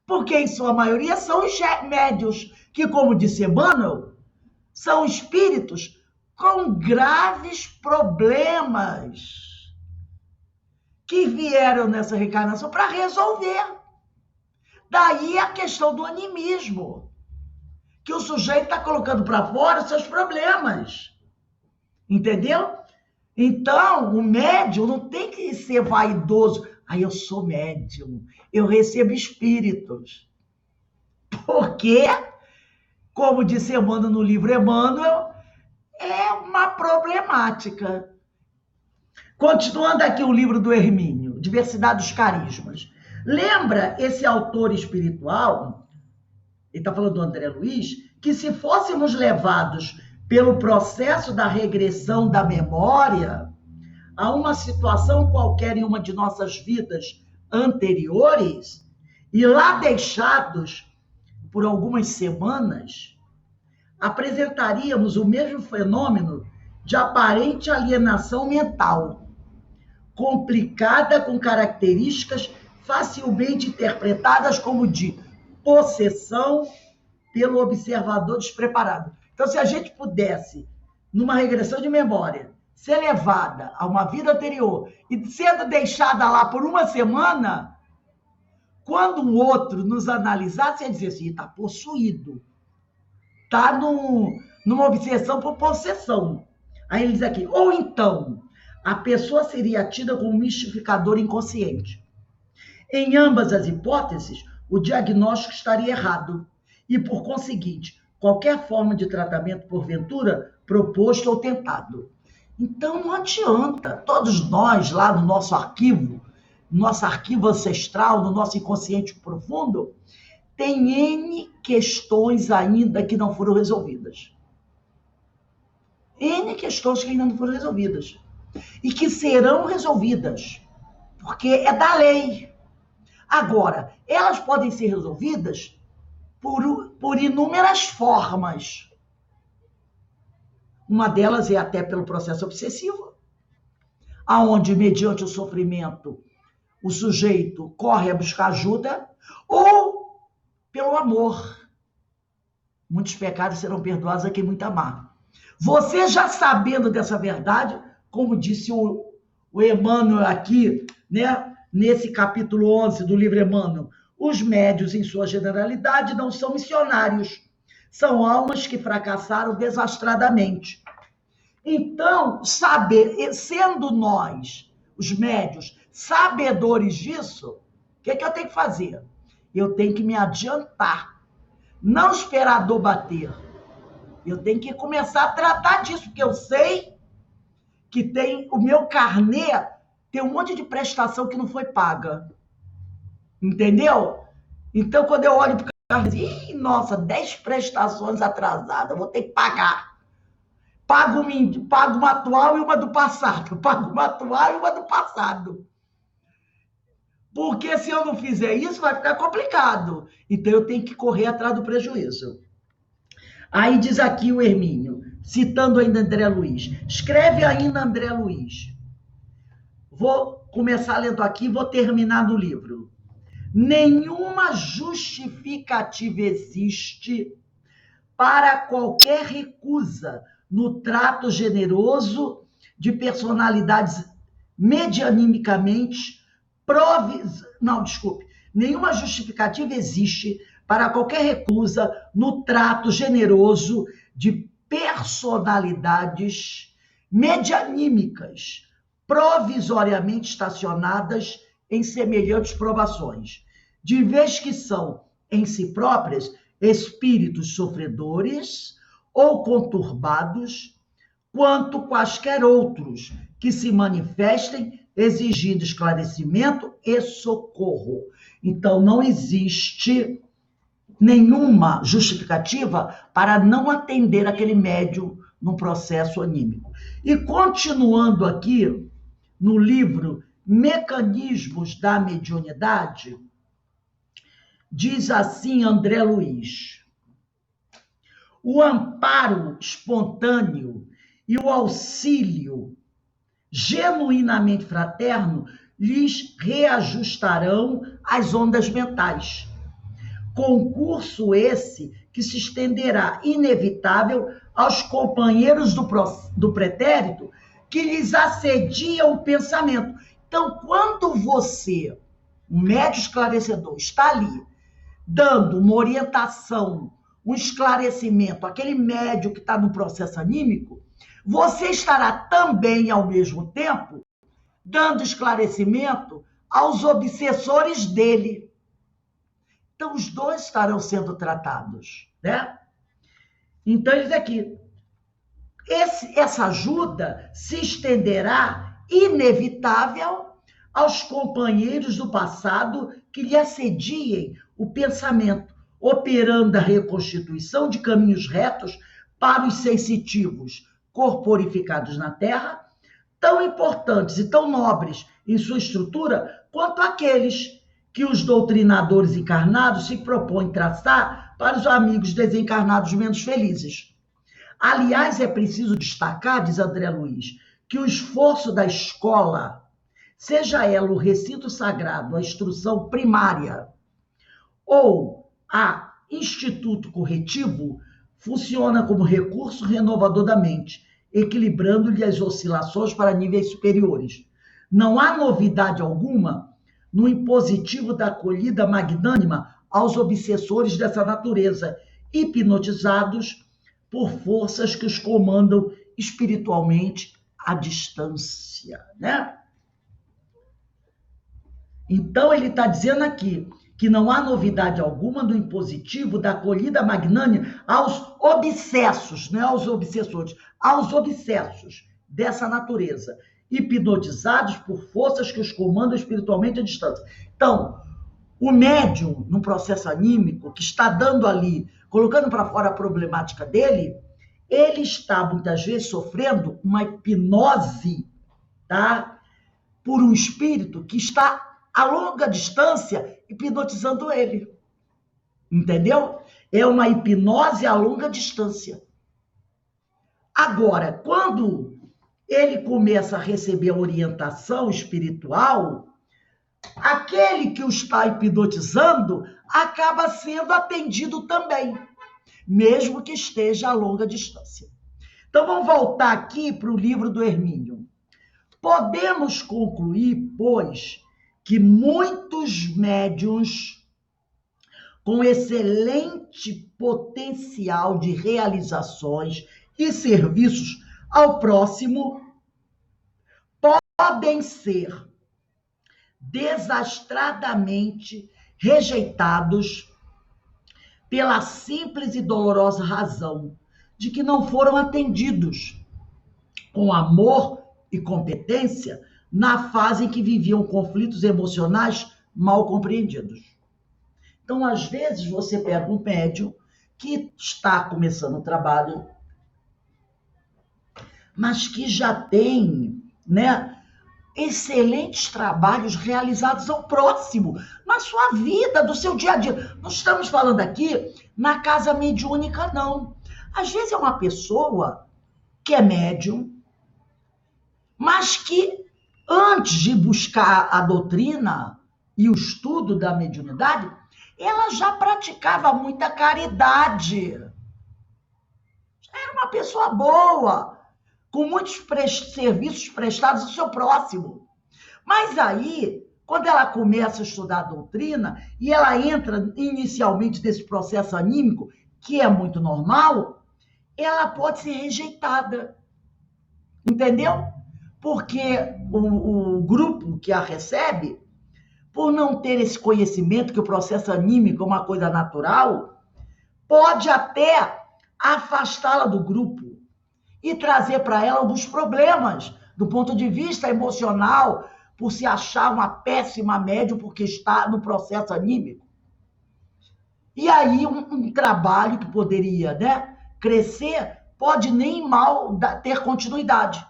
porque, em sua maioria, são os médios, que, como disse Emmanuel, são espíritos com graves problemas que vieram nessa reencarnação para resolver. Daí a questão do animismo, que o sujeito está colocando para fora os seus problemas. Entendeu? Então, o médium não tem que ser vaidoso. Aí eu sou médium, eu recebo espíritos. Porque, como disse Emmanuel no livro Emmanuel, é uma problemática. Continuando aqui o livro do Hermínio, Diversidade dos Carismas. Lembra esse autor espiritual, ele está falando do André Luiz, que se fôssemos levados pelo processo da regressão da memória a uma situação qualquer em uma de nossas vidas anteriores, e lá deixados por algumas semanas, apresentaríamos o mesmo fenômeno de aparente alienação mental, complicada com características facilmente interpretadas como de possessão pelo observador despreparado. Então, se a gente pudesse, numa regressão de memória, ser levada a uma vida anterior e sendo deixada lá por uma semana, quando um outro nos analisasse, ia dizer assim, está possuído. Está numa obsessão por possessão. Aí ele diz aqui, ou então, a pessoa seria tida como mistificador inconsciente. Em ambas as hipóteses, o diagnóstico estaria errado e, por conseguinte, qualquer forma de tratamento, porventura, proposto ou tentado. Então, não adianta. Todos nós, lá no nosso arquivo ancestral, no nosso inconsciente profundo, tem N questões ainda que não foram resolvidas. N questões que ainda não foram resolvidas. E que serão resolvidas, porque é da lei. Agora, elas podem ser resolvidas por inúmeras formas. Uma delas é até pelo processo obsessivo, aonde, mediante o sofrimento, o sujeito corre a buscar ajuda, ou pelo amor. Muitos pecados serão perdoados a quem muito amar. Você já sabendo dessa verdade, como disse o Emmanuel aqui, né, nesse capítulo 11 do livro Emmanuel, os médios, em sua generalidade, não são missionários. São almas que fracassaram desastradamente. Então, sendo nós, os médios, sabedores disso, o que eu tenho que fazer? Eu tenho que me adiantar, não esperar a dor bater. Eu tenho que começar a tratar disso, porque eu sei que tem o meu carnê, tem um monte de prestação que não foi paga. Entendeu? Então, quando eu olho para o carnê, nossa, 10 prestações atrasadas, vou ter que pagar. Pago uma atual e uma do passado. Pago uma atual e uma do passado. Porque se eu não fizer isso, vai ficar complicado. Então, eu tenho que correr atrás do prejuízo. Aí diz aqui o Hermínio, citando ainda André Luiz. Escreve ainda André Luiz. Vou começar lendo aqui e vou terminar no livro. Nenhuma justificativa existe para qualquer recusa no trato generoso de personalidades medianimicamente Nenhuma justificativa existe para qualquer recusa no trato generoso de personalidades medianímicas provisoriamente estacionadas em semelhantes provações, de vez que são, em si próprias, espíritos sofredores ou conturbados, quanto quaisquer outros que se manifestem exigindo esclarecimento e socorro. Então, não existe nenhuma justificativa para não atender aquele médium num processo anímico. E continuando aqui, no livro Mecanismos da Mediunidade, diz assim André Luiz: o amparo espontâneo e o auxílio genuinamente fraterno lhes reajustarão as ondas mentais. Concurso esse que se estenderá inevitável aos companheiros do pretérito que lhes assediam o pensamento. Então, quando você, um médium esclarecedor, está ali dando uma orientação, um esclarecimento àquele médium que está no processo anímico, você estará também, ao mesmo tempo, dando esclarecimento aos obsessores dele. Então, os dois estarão sendo tratados, né? Então, ele diz aqui, essa ajuda se estenderá inevitável aos companheiros do passado que lhe assediem o pensamento, operando a reconstituição de caminhos retos para os sensitivos corporificados na Terra, tão importantes e tão nobres em sua estrutura quanto aqueles que os doutrinadores encarnados se propõem traçar para os amigos desencarnados menos felizes. Aliás, é preciso destacar, diz André Luiz, que o esforço da escola, seja ela o recinto sagrado, a instrução primária, ou a instituto corretivo, funciona como recurso renovador da mente, equilibrando-lhe as oscilações para níveis superiores. Não há novidade alguma no impositivo da acolhida magnânima aos obsessores dessa natureza, hipnotizados por forças que os comandam espiritualmente à distância, né? Então, ele está dizendo aqui que não há novidade alguma no impositivo da acolhida magnânima aos obsessos, não é aos obsessores, aos obsessos dessa natureza, hipnotizados por forças que os comandam espiritualmente à distância. Então, o médium, num processo anímico, que está dando ali, colocando para fora a problemática dele, ele está, muitas vezes, sofrendo uma hipnose, tá? Por um espírito que está a longa distância hipnotizando ele. Entendeu? É uma hipnose a longa distância. Agora, quando ele começa a receber a orientação espiritual, aquele que o está hipnotizando acaba sendo atendido também, mesmo que esteja a longa distância. Então, vamos voltar aqui para o livro do Hermínio. Podemos concluir, pois, que muitos médiuns com excelente potencial de realizações e serviços ao próximo podem ser desastradamente rejeitados pela simples e dolorosa razão de que não foram atendidos com amor e competência na fase em que viviam conflitos emocionais mal compreendidos. Então, às vezes, você pega um médium que está começando o trabalho, mas que já tem, né, excelentes trabalhos realizados ao próximo, na sua vida, do seu dia a dia. Não estamos falando aqui na casa mediúnica, não. Às vezes é uma pessoa que é médium, mas que antes de buscar a doutrina e o estudo da mediunidade, ela já praticava muita caridade. Era uma pessoa boa, com muitos serviços prestados ao seu próximo. Mas aí, quando ela começa a estudar a doutrina e ela entra inicialmente nesse processo anímico, que é muito normal, ela pode ser rejeitada. Entendeu? Porque o grupo que a recebe, por não ter esse conhecimento que o processo anímico é uma coisa natural, pode até afastá-la do grupo e trazer para ela alguns problemas do ponto de vista emocional, por se achar uma péssima médium porque está no processo anímico. E aí um trabalho que poderia, né, crescer pode nem mal ter continuidade.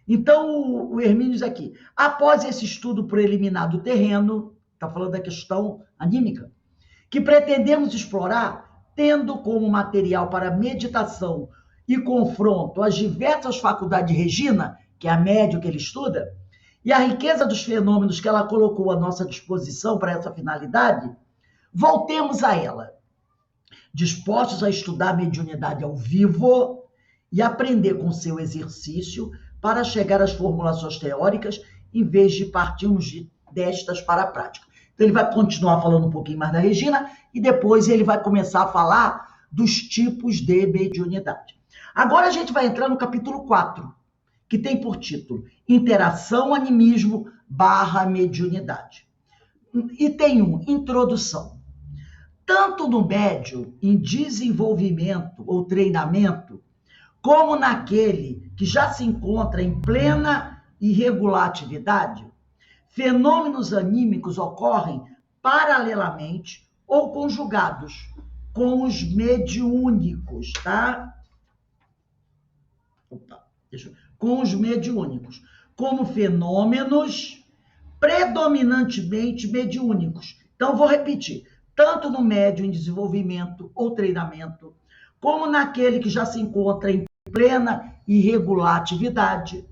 Então, o Hermínio diz aqui, após esse estudo preliminar do terreno, está falando da questão anímica, que pretendemos explorar, tendo como material para meditação e confronto as diversas faculdades de Regina, que é a médium que ele estuda, e a riqueza dos fenômenos que ela colocou à nossa disposição para essa finalidade, voltemos a ela, dispostos a estudar a mediunidade ao vivo e aprender com seu exercício para chegar às formulações teóricas, em vez de partirmos destas para a prática. Então, ele vai continuar falando um pouquinho mais da Regina e depois ele vai começar a falar dos tipos de mediunidade. Agora a gente vai entrar no capítulo 4, que tem por título Interação, Animismo / Mediunidade. Item 1, Introdução. Tanto no médium em desenvolvimento ou treinamento, como naquele que já se encontra em plena e regular atividade, fenômenos anímicos ocorrem paralelamente ou conjugados com os mediúnicos, tá? Com os mediúnicos, como fenômenos predominantemente mediúnicos. Então, vou repetir. Tanto no médium em desenvolvimento ou treinamento, como naquele que já se encontra em plena e regular atividade,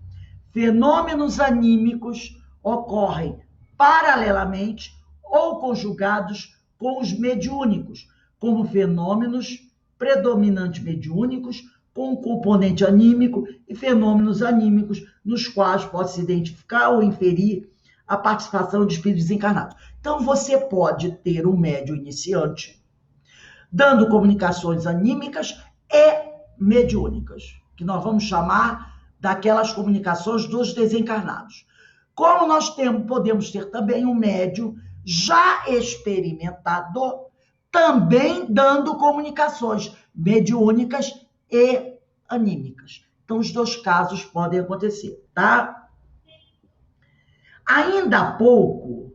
fenômenos anímicos ocorrem paralelamente ou conjugados com os mediúnicos, como fenômenos predominantes mediúnicos com um componente anímico e fenômenos anímicos nos quais pode-se identificar ou inferir a participação de espíritos desencarnados. Então, você pode ter um médium iniciante dando comunicações anímicas e mediúnicas, que nós vamos chamar daquelas comunicações dos desencarnados. Como nós podemos ter também um médium já experimentado, também dando comunicações mediúnicas e anímicas. Então, os dois casos podem acontecer, tá? Ainda há pouco,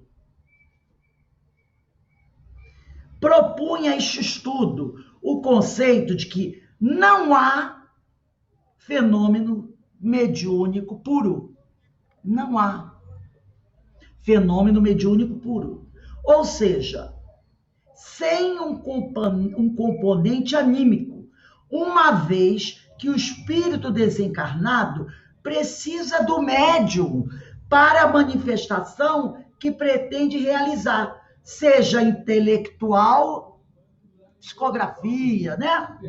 propunha este estudo o conceito de que não há fenômeno mediúnico puro. Não há fenômeno mediúnico puro. Ou seja, sem um componente anímico, uma vez que o espírito desencarnado precisa do médium para a manifestação que pretende realizar, seja intelectual, psicografia, né?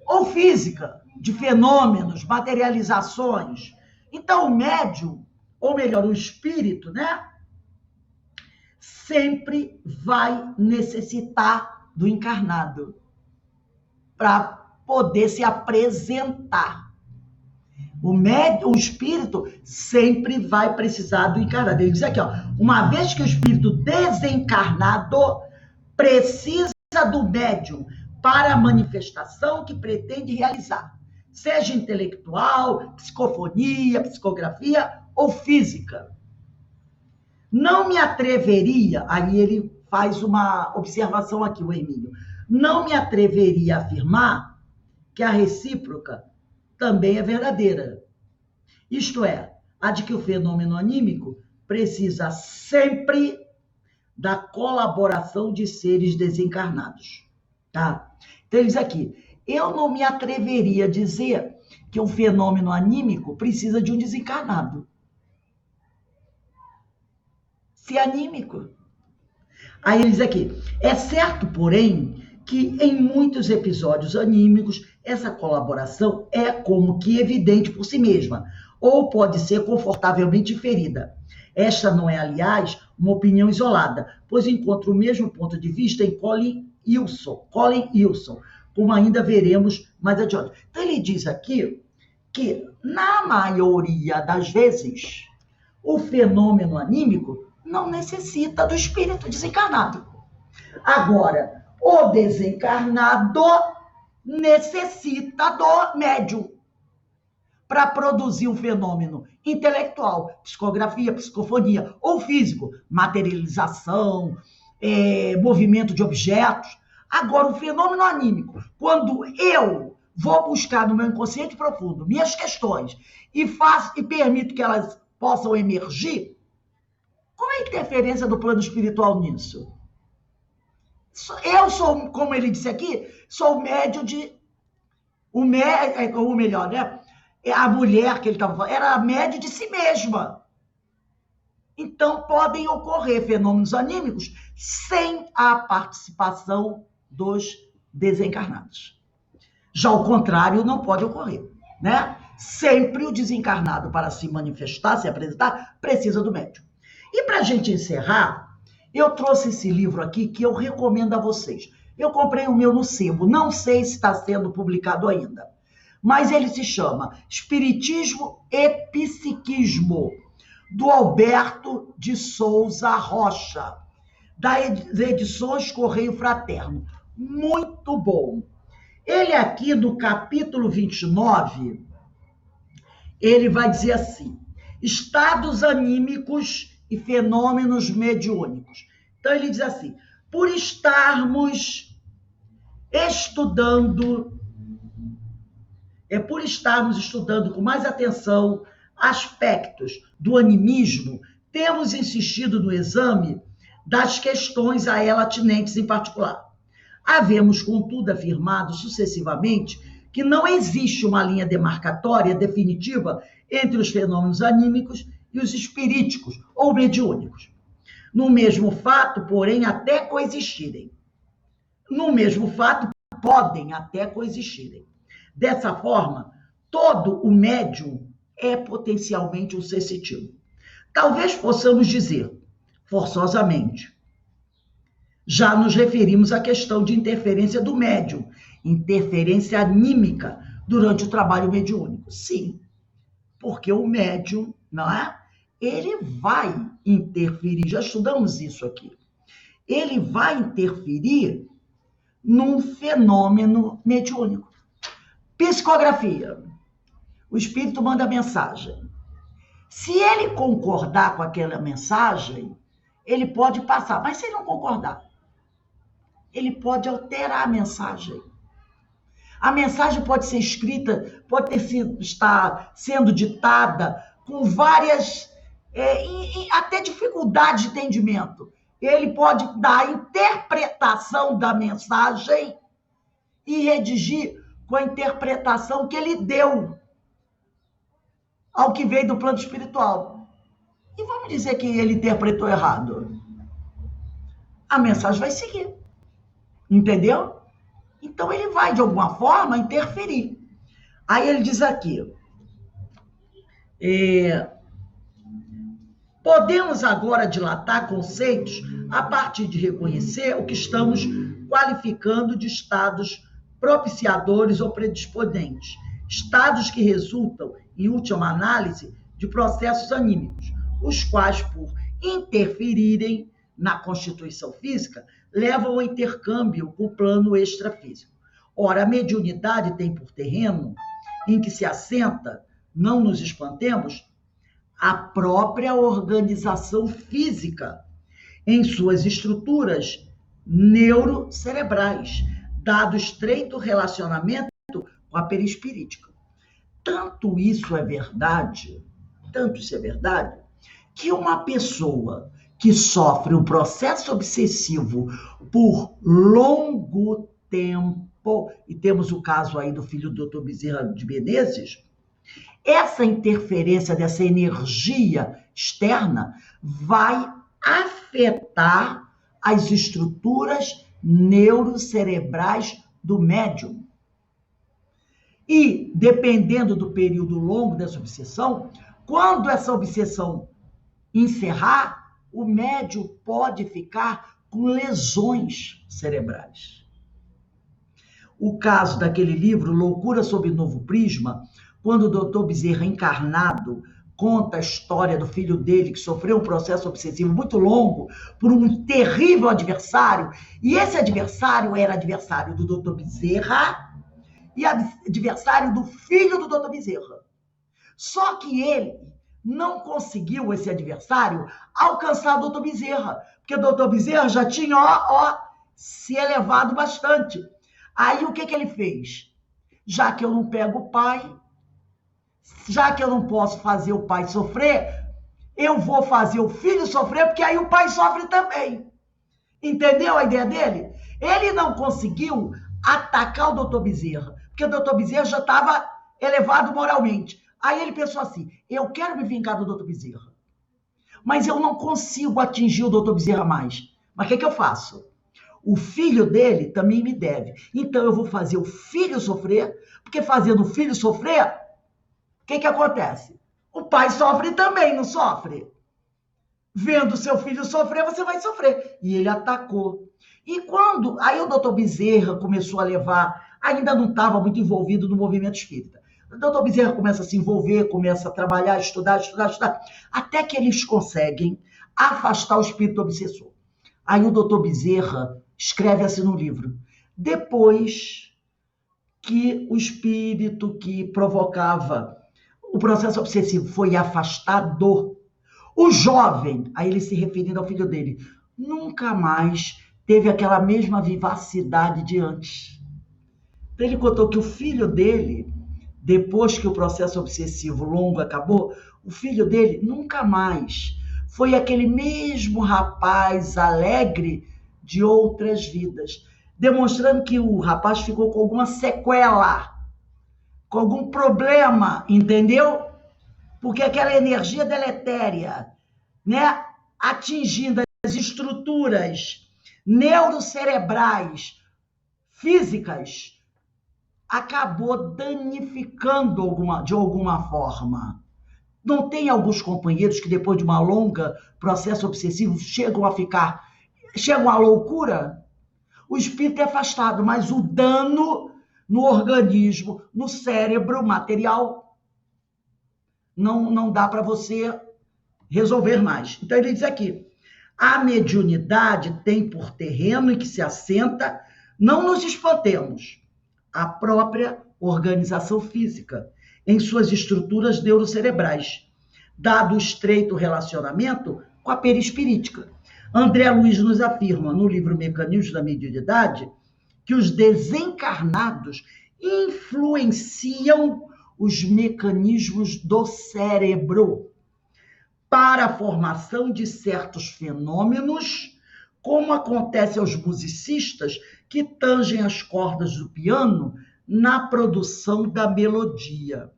Ou física, de fenômenos, materializações. Então, o médium, ou melhor, o espírito, né? Sempre vai necessitar do encarnado para poder se apresentar. O espírito sempre vai precisar do encarnado. Ele diz aqui, ó, uma vez que o espírito desencarnado precisa do médium para a manifestação que pretende realizar, seja intelectual, psicofonia, psicografia ou física. Não me atreveria, aí ele faz uma observação aqui, o Emílio, não me atreveria a afirmar que a recíproca também é verdadeira. Isto é, a de que o fenômeno anímico precisa sempre da colaboração de seres desencarnados. Tá? Então ele diz aqui, eu não me atreveria a dizer que um fenômeno anímico precisa de um desencarnado. Se é anímico. Aí ele diz aqui, é certo, porém, que em muitos episódios anímicos, essa colaboração é como que evidente por si mesma, ou pode ser confortavelmente inferida. Esta não é, aliás, uma opinião isolada, pois encontra o mesmo ponto de vista em Colin Wilson, como ainda veremos mais adiante. Então ele diz aqui que, na maioria das vezes, o fenômeno anímico não necessita do espírito desencarnado. Agora, o desencarnado necessita do médium para produzir um fenômeno intelectual, psicografia, psicofonia ou físico, materialização, movimento de objetos. Agora, o fenômeno anímico, quando eu vou buscar no meu inconsciente profundo minhas questões e permito que elas possam emergir, qual é a interferência do plano espiritual nisso? Eu sou, como ele disse aqui, sou médio de... ou melhor, né? A mulher que ele estava falando era médio de si mesma. Então, podem ocorrer fenômenos anímicos sem a participação dos desencarnados. Já o contrário não pode ocorrer, né? Sempre o desencarnado, para se manifestar, se apresentar, precisa do médium. E para a gente encerrar, eu trouxe esse livro aqui que eu recomendo a vocês. Eu comprei o meu no sebo, não sei se está sendo publicado ainda, mas ele se chama Espiritismo e Psiquismo, do Alberto de Souza Rocha, das edições Correio Fraterno. Muito bom. Ele aqui, no capítulo 29, ele vai dizer assim, estados anímicos e fenômenos mediúnicos. Então, ele diz assim, por estarmos estudando com mais atenção aspectos do animismo, temos insistido no exame das questões a ela atinentes em particular. Havemos, contudo, afirmado sucessivamente que não existe uma linha demarcatória definitiva entre os fenômenos anímicos e os espiríticos ou mediúnicos. No mesmo fato, porém, até coexistirem. No mesmo fato, podem até coexistirem. Dessa forma, todo o médium é potencialmente um sensitivo. Talvez possamos dizer, forçosamente, já nos referimos à questão de interferência do médium, interferência anímica durante o trabalho mediúnico. Sim, porque o médium, não é? Ele vai interferir, já estudamos isso aqui, ele vai interferir num fenômeno mediúnico. Psicografia. O espírito manda mensagem. Se ele concordar com aquela mensagem, ele pode passar, mas se ele não concordar, ele pode alterar a mensagem. A mensagem pode ser escrita, pode estar sendo ditada com várias, até dificuldades de entendimento. Ele pode dar a interpretação da mensagem e redigir com a interpretação que ele deu ao que veio do plano espiritual. E vamos dizer que ele interpretou errado. A mensagem vai seguir. Entendeu? Então, ele vai, de alguma forma, interferir. Aí ele diz aqui, podemos agora dilatar conceitos a partir de reconhecer o que estamos qualificando de estados propiciadores ou predisponentes, estados que resultam, em última análise, de processos anímicos, os quais, por interferirem na constituição física, levam ao intercâmbio com o plano extrafísico. Ora, a mediunidade tem por terreno, em que se assenta, não nos espantemos, a própria organização física, em suas estruturas neurocerebrais, dado estreito relacionamento com a perispirítica. Tanto isso é verdade, que uma pessoa que sofre um processo obsessivo por longo tempo, e temos o caso aí do filho do Dr. Bezerra de Menezes, essa interferência dessa energia externa vai afetar as estruturas neurocerebrais do médium. E, dependendo do período longo dessa obsessão, quando essa obsessão encerrar, o médium pode ficar com lesões cerebrais. O caso daquele livro, Loucura sob Novo Prisma, quando o Dr. Bezerra, encarnado, conta a história do filho dele que sofreu um processo obsessivo muito longo por um terrível adversário, e esse adversário era adversário do Dr. Bezerra e adversário do filho do Dr. Bezerra. Só que ele não conseguiu, esse adversário, alcançar o Dr. Bezerra, porque o Dr. Bezerra já tinha se elevado bastante. Aí o que ele fez? Já que eu não pego o pai, já que eu não posso fazer o pai sofrer, eu vou fazer o filho sofrer, porque aí o pai sofre também. Entendeu a ideia dele? Ele não conseguiu atacar o Dr. Bezerra, porque o Dr. Bezerra já estava elevado moralmente. Aí ele pensou assim, eu quero me vingar do Dr. Bezerra, mas eu não consigo atingir o Dr. Bezerra mais. Mas o que eu faço? O filho dele também me deve. Então eu vou fazer o filho sofrer, porque fazendo o filho sofrer, o que acontece? O pai sofre também, não sofre? Vendo seu filho sofrer, você vai sofrer. E ele atacou. E quando... Aí o Dr. Bezerra começou a levar... Ainda não estava muito envolvido no movimento espírita. O Dr. Bezerra começa a se envolver, começa a trabalhar, estudar, até que eles conseguem afastar o espírito obsessor. Aí o Dr. Bezerra escreve assim no livro: depois que o espírito que provocava o processo obsessivo foi afastado, o jovem, aí ele se referindo ao filho dele, nunca mais teve aquela mesma vivacidade de antes. Então ele contou que o filho dele, depois que o processo obsessivo longo acabou, o filho dele nunca mais foi aquele mesmo rapaz alegre de outras vidas, demonstrando que o rapaz ficou com alguma sequela, com algum problema, entendeu? Porque aquela energia deletéria, né, atingindo as estruturas neurocerebrais, físicas, acabou danificando de alguma forma. Não tem alguns companheiros que depois de uma longa processo obsessivo chegam à loucura? O espírito é afastado, mas o dano no organismo, no cérebro material, não dá para você resolver mais. Então ele diz aqui, a mediunidade tem por terreno em que se assenta, não nos espantemos, a própria organização física, em suas estruturas neurocerebrais, dado o estreito relacionamento com a perispirítica. André Luiz nos afirma, no livro Mecanismos da Mediunidade, que os desencarnados influenciam os mecanismos do cérebro para a formação de certos fenômenos, como acontece aos musicistas que tangem as cordas do piano na produção da melodia.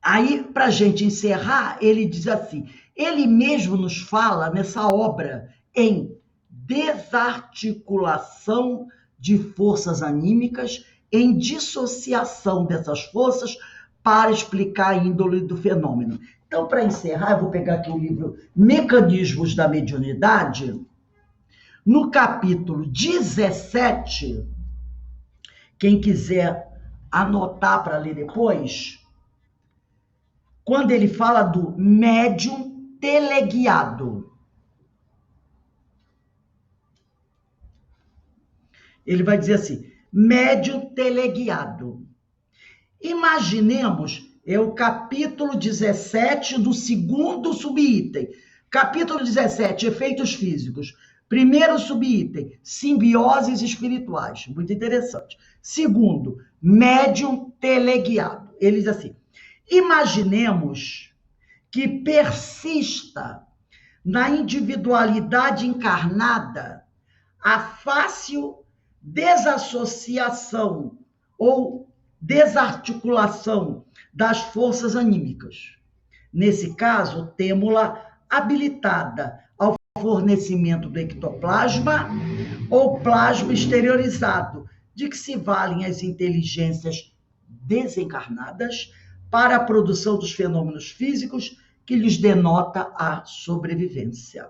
Aí, para a gente encerrar, ele diz assim, ele mesmo nos fala nessa obra em desarticulação de forças anímicas, em dissociação dessas forças para explicar a índole do fenômeno. Então, para encerrar, eu vou pegar aqui o livro Mecanismos da Mediunidade, no capítulo 17, Quem quiser anotar para ler depois, quando ele fala do médium teleguiado. Ele vai dizer assim, médium teleguiado. Imaginemos, é o capítulo 17 do segundo subitem. Capítulo 17, efeitos físicos. Primeiro subitem, simbioses espirituais. Muito interessante. Segundo, médium teleguiado. Ele diz assim, imaginemos que persista na individualidade encarnada a fácil desassociação ou desarticulação das forças anímicas. Nesse caso, temos-la habilitada ao fornecimento do ectoplasma ou plasma exteriorizado, de que se valem as inteligências desencarnadas para a produção dos fenômenos físicos que lhes denota a sobrevivência.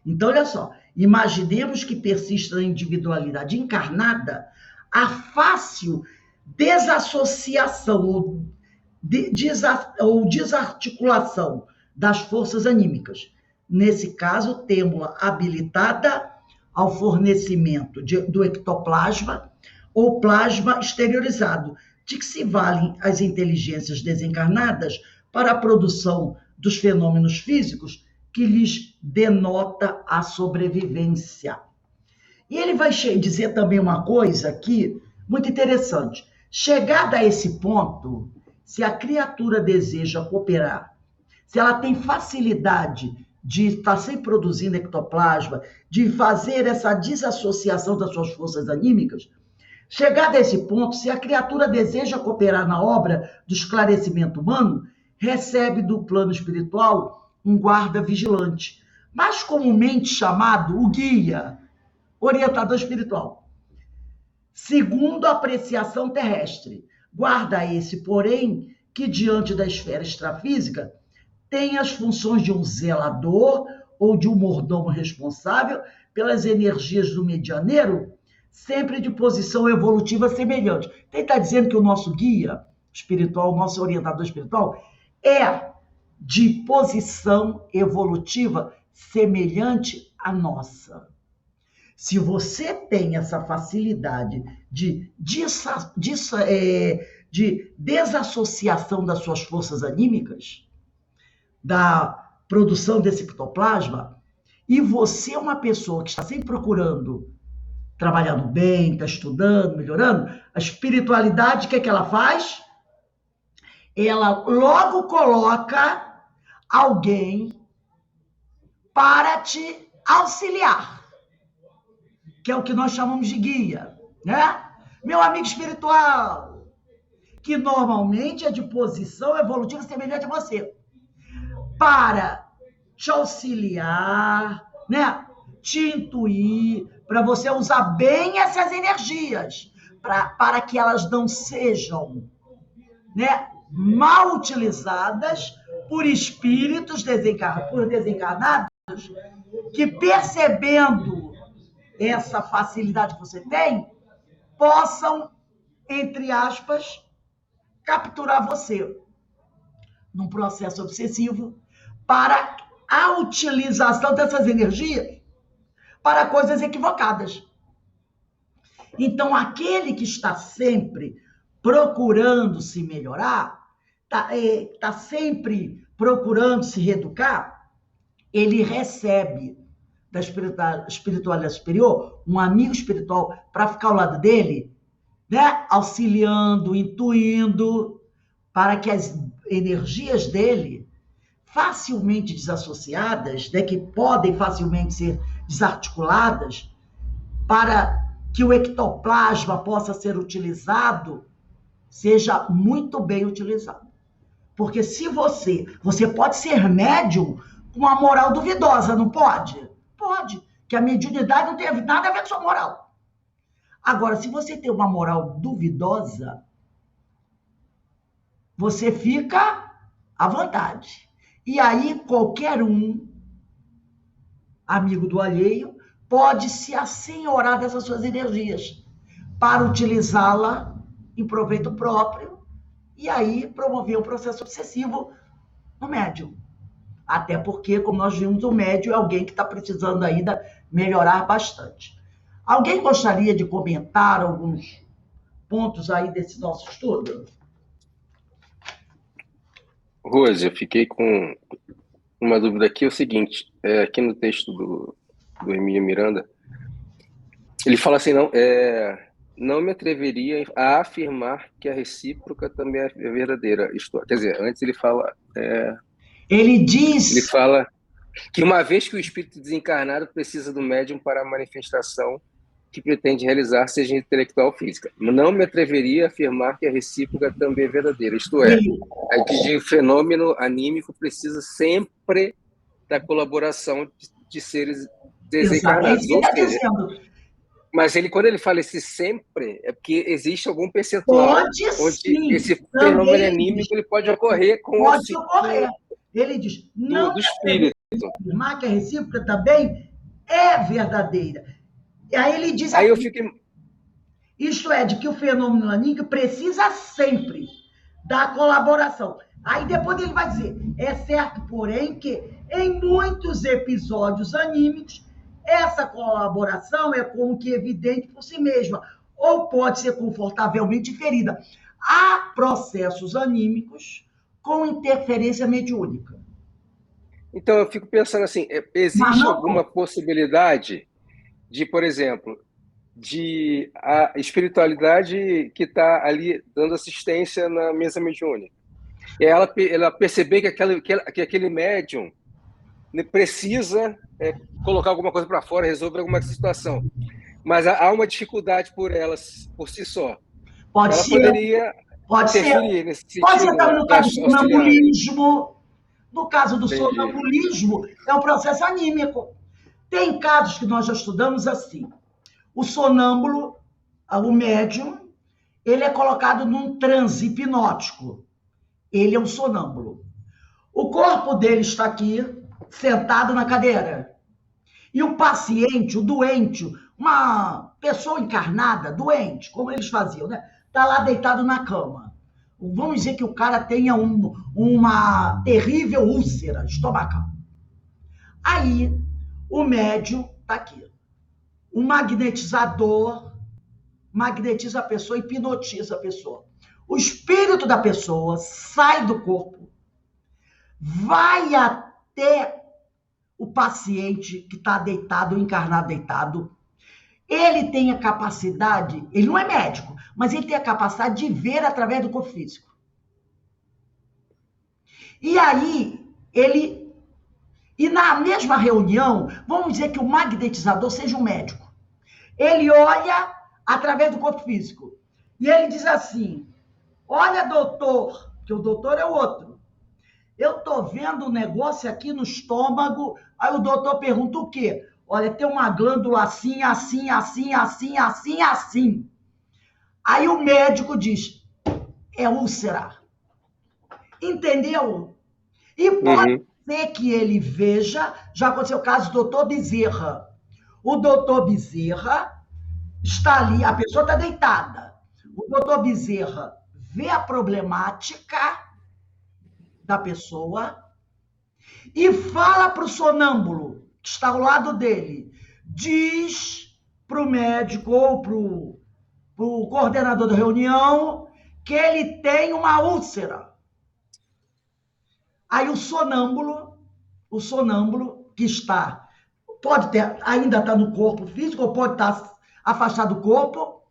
Então, olha só, imaginemos que persista na individualidade encarnada a fácil desassociação ou desarticulação das forças anímicas. Nesse caso, temos-la habilitada ao fornecimento do ectoplasma ou plasma exteriorizado, de que se valem as inteligências desencarnadas para a produção dos fenômenos físicos que lhes denota a sobrevivência. E ele vai dizer também uma coisa aqui muito interessante. Chegada a esse ponto, se a criatura deseja cooperar, se ela tem facilidade de estar sempre produzindo ectoplasma, de fazer essa desassociação das suas forças anímicas, chegada a esse ponto, se a criatura deseja cooperar na obra do esclarecimento humano, recebe do plano espiritual um guarda vigilante, mais comumente chamado o guia, orientador espiritual. Segundo a apreciação terrestre, guarda esse, porém, que diante da esfera extrafísica tem as funções de um zelador ou de um mordomo responsável pelas energias do medianeiro, sempre de posição evolutiva semelhante. Ele está dizendo que o nosso guia espiritual, o nosso orientador espiritual, é de posição evolutiva semelhante à nossa. Se você tem essa facilidade de desassociação das suas forças anímicas, da produção desse ectoplasma, e você é uma pessoa que está sempre procurando trabalhar no bem, está estudando, melhorando, a espiritualidade, o que é que ela faz? Ela logo coloca alguém para te auxiliar, que é o que nós chamamos de guia, né? Meu amigo espiritual, que normalmente é de posição evolutiva semelhante a você, para te auxiliar, né? Te intuir, para você usar bem essas energias, para que elas não sejam, né, mal utilizadas por espíritos desencarnados que, percebendo essa facilidade que você tem, possam, entre aspas, capturar você num processo obsessivo para a utilização dessas energias para coisas equivocadas. Então, aquele que está sempre procurando se melhorar, está sempre procurando se reeducar, ele recebe da espiritualidade superior um amigo espiritual para ficar ao lado dele, né? Auxiliando, intuindo, para que as energias dele, facilmente desassociadas, né, que podem facilmente ser desarticuladas, para que o ectoplasma possa ser utilizado, seja muito bem utilizado. Porque se você pode ser médium com uma moral duvidosa, não pode? Pode, que a mediunidade não tem nada a ver com sua moral. Agora, se você tem uma moral duvidosa, você fica à vontade. E aí, qualquer um, amigo do alheio, pode se assenhorar dessas suas energias, para utilizá-la em proveito próprio e aí promover o processo obsessivo no médium. Até porque, como nós vimos, o médium é alguém que está precisando ainda melhorar bastante. Alguém gostaria de comentar alguns pontos aí desse nosso estudo? Rose, eu fiquei com uma dúvida aqui, é o seguinte, aqui no texto do Emílio Miranda, ele fala assim, não me atreveria a afirmar que a recíproca também é verdadeira. Quer dizer, antes ele fala... Ele fala que uma vez que o espírito desencarnado precisa do médium para a manifestação que pretende realizar, seja intelectual ou física. Não me atreveria a afirmar que a recíproca também é verdadeira. Isto é, que o fenômeno anímico precisa sempre da colaboração de seres desencarnados. Mas quando ele fala esse sempre, é porque existe algum percentual onde esse fenômeno anímico ele pode ocorrer com pode ocorrer. Ele diz, não do espírito. Afirmar que a recíproca também é verdadeira. E aí ele diz aí aqui, isto é, de que o fenômeno anímico precisa sempre da colaboração. Aí depois ele vai dizer, é certo, porém, que em muitos episódios anímicos, essa colaboração é como que evidente por si mesma, ou pode ser confortavelmente diferida. Há processos anímicos com interferência mediúnica. Então, eu fico pensando assim, existe alguma possibilidade de, por exemplo, de a espiritualidade que está ali dando assistência na mesa mediúnica, e ela perceber que aquele médium precisa colocar alguma coisa para fora, resolver alguma situação, mas há uma dificuldade por si só. Pode ela ser. poderia interferir nesse sentido. Pode ser também no caso do sonambulismo. No caso do sonambulismo, é um processo anímico. Tem casos que nós já estudamos assim. O sonâmbulo, o médium, ele é colocado num transe hipnótico. Ele é um sonâmbulo. O corpo dele está aqui, sentado na cadeira. E o paciente, o doente, uma pessoa encarnada, doente, como eles faziam, né? Está lá deitado na cama. Vamos dizer que o cara tenha uma terrível úlcera estomacal. Aí, o médium está aqui. O magnetizador magnetiza a pessoa, hipnotiza a pessoa. O espírito da pessoa sai do corpo, vai até o paciente que está deitado, o encarnado deitado. Ele tem a capacidade, ele não é médico, mas ele tem a capacidade de ver através do corpo físico. E aí, e na mesma reunião, vamos dizer que o magnetizador seja um médico. Ele olha através do corpo físico. E ele diz assim, olha, doutor, que o doutor é o outro. Eu estou vendo um negócio aqui no estômago. Aí o doutor pergunta o quê? Olha, tem uma glândula assim, assim, assim, assim, assim, assim. Aí o médico diz, é úlcera. Entendeu? E pode ser que ele veja, já aconteceu o caso do doutor Bezerra. O doutor Bezerra está ali, a pessoa está deitada. O doutor Bezerra vê a problemática da pessoa e fala para o sonâmbulo, que está ao lado dele, diz para o médico ou para o coordenador da reunião que ele tem uma úlcera. Aí o sonâmbulo que está, ainda está no corpo físico, ou pode estar afastado do corpo,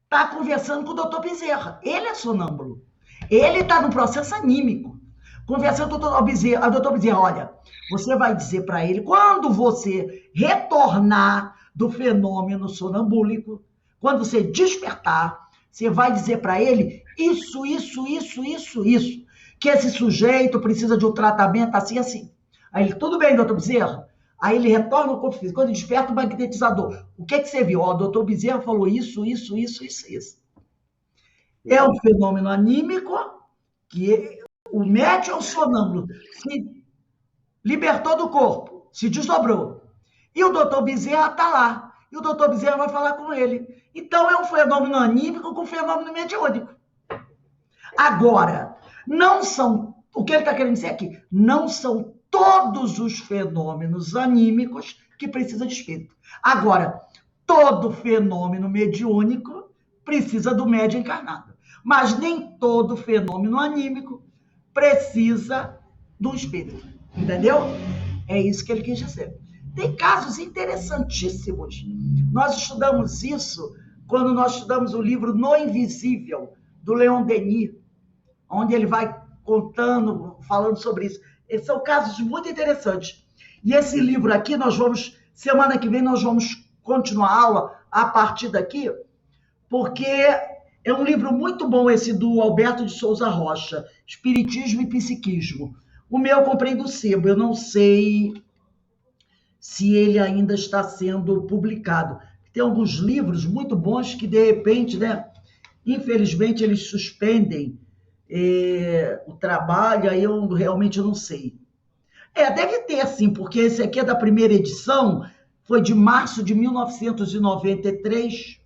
está conversando com o doutor Bezerra. Ele é sonâmbulo. Ele está no processo anímico. Conversando com o doutor Bezerra. O doutor Bezerra, olha, você vai dizer para ele, quando você retornar do fenômeno sonambúlico, quando você despertar, você vai dizer para ele isso, que esse sujeito precisa de um tratamento assim, assim. Aí ele, tudo bem, doutor Bezerra? Aí ele retorna ao corpo físico. Quando ele desperta o magnetizador, o que você viu? O doutor Bezerra falou isso. É um fenômeno anímico que o médium sonâmbulo se libertou do corpo, se desdobrou. E o doutor Bezerra está lá. E o doutor Bezerra vai falar com ele. Então, é um fenômeno anímico com fenômeno mediúnico. Agora, não são, o que ele está querendo dizer aqui, não são todos os fenômenos anímicos que precisam de espírito. Agora, todo fenômeno mediúnico precisa do médium encarnado, mas nem todo fenômeno anímico precisa do espírito, entendeu? É isso que ele quis dizer. Tem casos interessantíssimos. Nós estudamos isso quando nós estudamos o livro No Invisível, do Leon Denis, onde ele vai contando, falando sobre isso. Esses são casos muito interessantes. E esse livro aqui, semana que vem, nós vamos continuar a aula a partir daqui, porque é um livro muito bom esse do Alberto de Souza Rocha, Espiritismo e Psiquismo. O meu eu comprei do sebo, eu não sei se ele ainda está sendo publicado. Tem alguns livros muito bons que, de repente, né, infelizmente, eles suspendem o trabalho, aí eu realmente não sei. Deve ter, sim, porque esse aqui é da primeira edição, foi de março de 1993,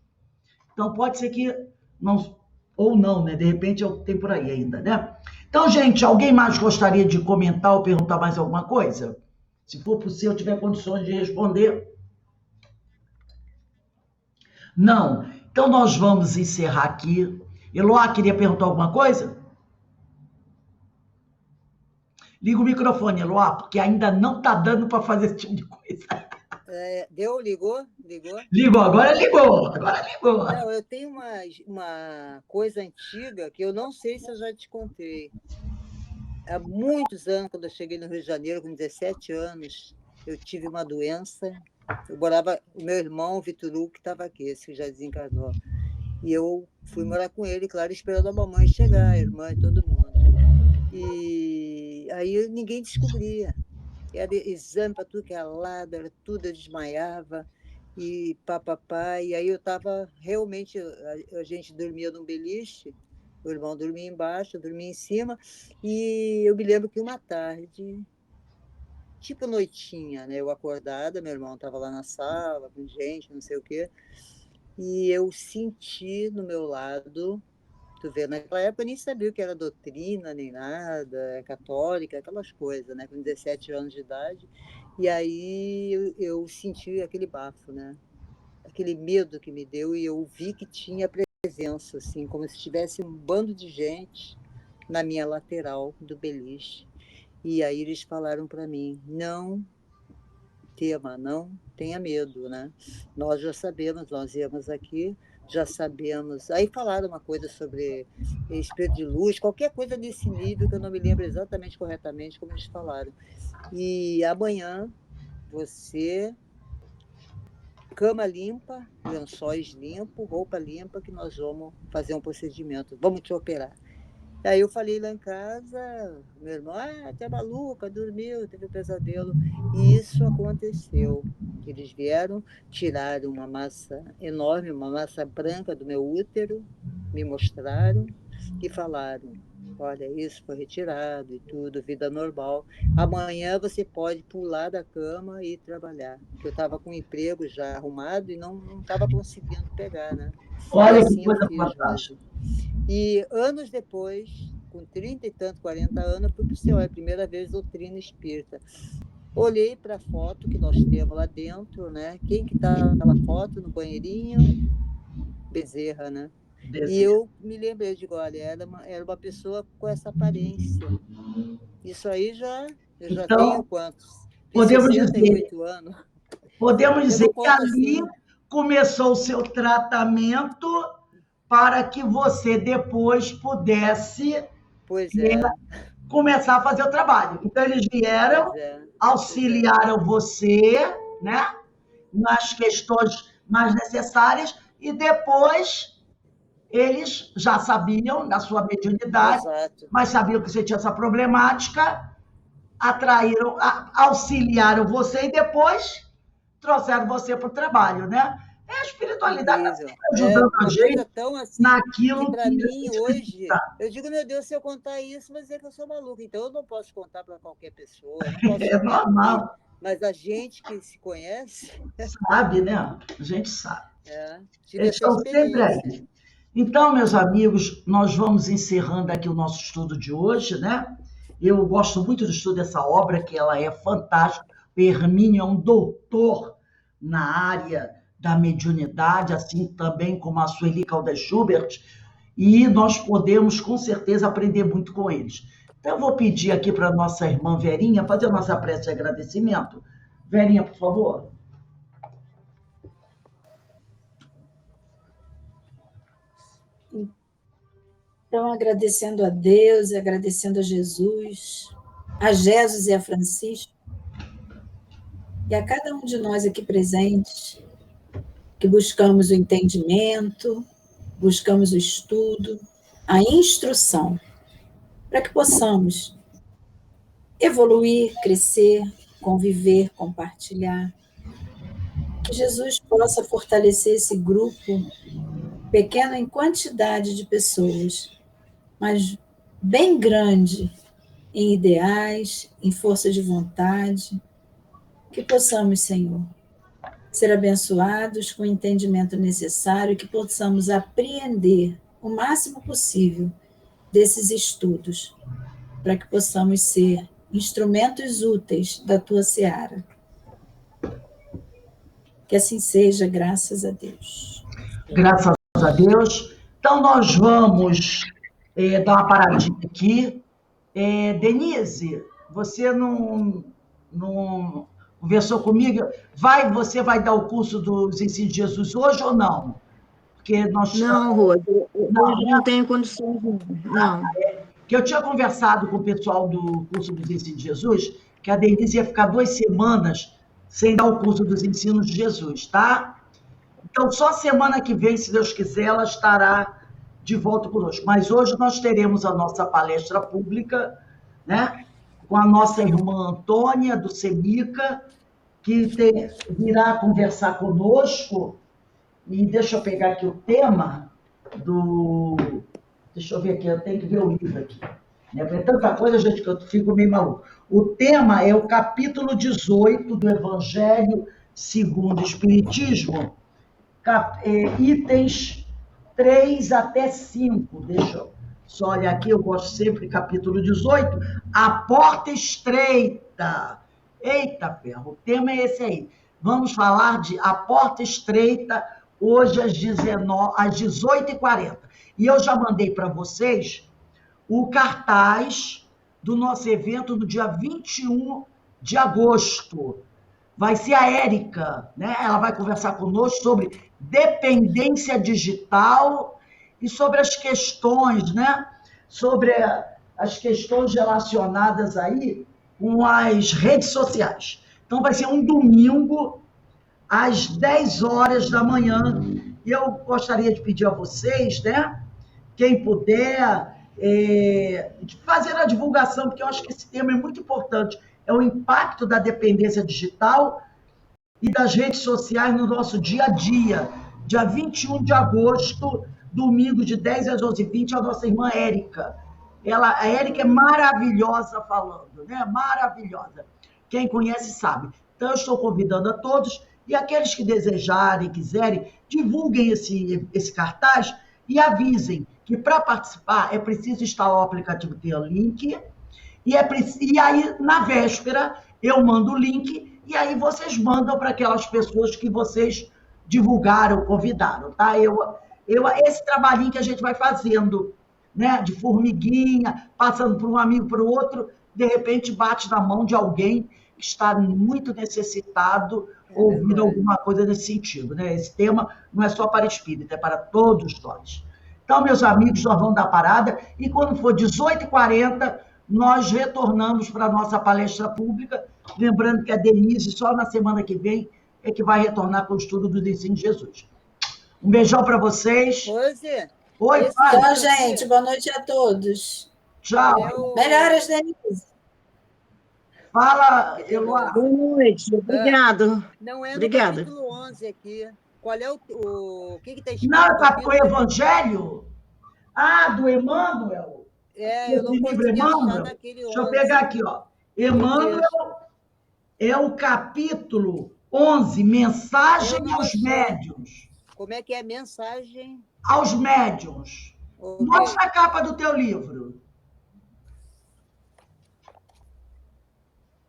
então pode ser que não, ou não, né? De repente tem por aí ainda, né? Então, gente, alguém mais gostaria de comentar ou perguntar mais alguma coisa? Se for possível, eu tiver condições de responder. Não. Então, nós vamos encerrar aqui. Eloá, queria perguntar alguma coisa? Liga o microfone, Eloá, porque ainda não está dando para fazer esse tipo de coisa. Ligou? Ligou, agora ligou. Não, eu tenho uma coisa antiga que eu não sei se eu já te contei. Há muitos anos, quando eu cheguei no Rio de Janeiro, com 17 anos, eu tive uma doença. O meu irmão, Vitor Hugo, que estava aqui, esse que já desencarnou. E eu fui morar com ele, claro, esperando a mamãe chegar, a irmã e todo mundo. E aí ninguém descobria. Era exame para tudo que era lado, era tudo, eu desmaiava, e papapá. E aí eu estava realmente, a gente dormia num beliche, o irmão dormia embaixo, eu dormia em cima, e eu me lembro que uma tarde, tipo noitinha, né, eu acordada, meu irmão estava lá na sala, com gente, não sei o quê, e eu senti no meu lado. Tu vê, naquela época eu nem sabia o que era doutrina, nem nada, católica, aquelas coisas, né? Com 17 anos de idade. E aí eu senti aquele bafo, né? Aquele medo que me deu, e eu vi que tinha presença, assim, como se tivesse um bando de gente na minha lateral do beliche. E aí eles falaram para mim, não tema, não tenha medo, né? Nós já sabemos, nós íamos aqui, já sabemos. Aí falaram uma coisa sobre espírito de luz, qualquer coisa desse nível, que eu não me lembro exatamente corretamente como eles falaram. E amanhã você, cama limpa, lençóis limpos, roupa limpa, que nós vamos fazer um procedimento, vamos te operar. Aí eu falei lá em casa, meu irmão, tá maluca, dormiu, teve um pesadelo. E isso aconteceu. Eles vieram, tiraram uma massa enorme, uma massa branca do meu útero, me mostraram e falaram, olha, isso foi retirado e tudo, vida normal. Amanhã você pode pular da cama e ir trabalhar. Porque eu estava com um emprego já arrumado e não estava conseguindo pegar, né? Olha assim que coisa fantástica. E anos depois, com 30 e tanto, 40 anos, fui para o céu, é a primeira vez doutrina espírita. Olhei para a foto que nós temos lá dentro, né? Quem que está naquela foto no banheirinho? Bezerra, né? E eu me lembrei, digo, olha, era uma pessoa com essa aparência. Isso aí eu já tenho quantos? Podemos 68 anos. Podemos dizer que ali começou o seu tratamento para que você depois pudesse começar a fazer o trabalho. Então, eles vieram, auxiliaram você, né, nas questões mais necessárias, e depois eles já sabiam da sua mediunidade, mas sabiam que você tinha essa problemática, auxiliaram você e depois trouxeram você para o trabalho, né? A espiritualidade está Incrível. sempre ajudando a Uma gente coisa tão assim, naquilo que para que a mim gente hoje, precisa. eu digo, meu Deus, se eu contar isso, vai dizer que eu sou maluca. Então eu não posso contar para qualquer pessoa, eu não posso É mentir. normal, Mas a gente que se conhece, sabe, né? A gente sabe. tive Eles essa estão sempre experiência. aí. Então, meus amigos, nós vamos encerrando aqui o nosso estudo de hoje, né? Eu gosto muito do estudo dessa obra, que ela é fantástica. O Hermínio é um doutor na área da mediunidade, assim também como a Sueli Caldas Schubert, e nós podemos, com certeza, aprender muito com eles. Então, eu vou pedir aqui para a nossa irmã Verinha fazer a nossa prece de agradecimento. Verinha, por favor. Então, agradecendo a Deus, agradecendo a Jesus, a Jesus e a Francisco, e a cada um de nós aqui presentes, que buscamos o entendimento, buscamos o estudo, a instrução, para que possamos evoluir, crescer, conviver, compartilhar. Que Jesus possa fortalecer esse grupo, pequeno em quantidade de pessoas, mas bem grande em ideais, em força de vontade. Que possamos, Senhor, ser abençoados com o entendimento necessário, que possamos apreender o máximo possível desses estudos, para que possamos ser instrumentos úteis da tua seara. Que assim seja, graças a Deus. Graças a Deus. Então, nós vamos dar uma paradinha aqui. Denise, você não conversou comigo? Você vai dar o curso dos Ensinos de Jesus hoje ou não? Porque nós. Não, Rose, Não, hoje não tenho condições, não. que eu tinha conversado com o pessoal do curso dos Ensinos de Jesus, que a Denise ia ficar 2 semanas sem dar o curso dos Ensinos de Jesus, tá? Então, só semana que vem, se Deus quiser, ela estará de volta conosco. Mas hoje nós teremos a nossa palestra pública, né? Com a nossa irmã Antônia, do Semica, que virá conversar conosco. E deixa eu pegar aqui o tema do. Deixa eu ver aqui, eu tenho que ver o livro aqui. É tanta coisa, gente, que eu fico meio maluco. O tema é o capítulo 18 do Evangelho segundo o Espiritismo, itens 3 até 5. Deixa eu só olhar aqui, eu gosto sempre, capítulo 18, a porta estreita. Eita ferro, o tema é esse aí. Vamos falar de a porta estreita, hoje às 18h40. E eu já mandei para vocês o cartaz do nosso evento no dia 21 de agosto. Vai ser a Érica, né? Ela vai conversar conosco sobre dependência digital e sobre as questões, né? Sobre as questões relacionadas aí com as redes sociais. Então, vai ser um domingo, às 10 horas da manhã. E eu gostaria de pedir a vocês, né? Quem puder, fazer a divulgação, porque eu acho que esse tema é muito importante. É o impacto da dependência digital e das redes sociais no nosso dia a dia. Dia 21 de agosto, domingo, de 10 às 11h20, a nossa irmã Érica. A Érica é maravilhosa falando, né? Maravilhosa. Quem conhece sabe. Então, eu estou convidando a todos, e aqueles que desejarem, quiserem, divulguem esse cartaz e avisem que para participar é preciso instalar o aplicativo, ter o link, e aí, na véspera, eu mando o link, e aí vocês mandam para aquelas pessoas que vocês divulgaram, convidaram, tá? Esse trabalhinho que a gente vai fazendo, né? De formiguinha, passando por um amigo para o outro, de repente bate na mão de alguém que está muito necessitado, ouvindo alguma coisa nesse sentido, né? Esse tema não é só para espírita, é para todos nós. Então, meus amigos, nós vamos dar parada, e quando for 18h40, nós retornamos para a nossa palestra pública, lembrando que a Denise, só na semana que vem, é que vai retornar com o estudo do Ensino de Jesus. Um beijão para vocês. Rose, Oi, Tchau, gente. Boa noite a todos. Tchau. Melhoras, Denise. Fala, Eloá. Boa noite, obrigado. Não é no Obrigada. capítulo 11 aqui. Qual é o que está escrito? Não, no tá com o capítulo? Evangelho? Ah, do Emmanuel. Eu não Esse livro consegui achar Emmanuel. naquele Deixa eu 11. pegar aqui, ó. O Emmanuel texto. é o capítulo 11, Mensagem Eu não aos achei. Médiuns. Como é que é a mensagem? Aos médiuns. Ok. Mostra a capa do teu livro.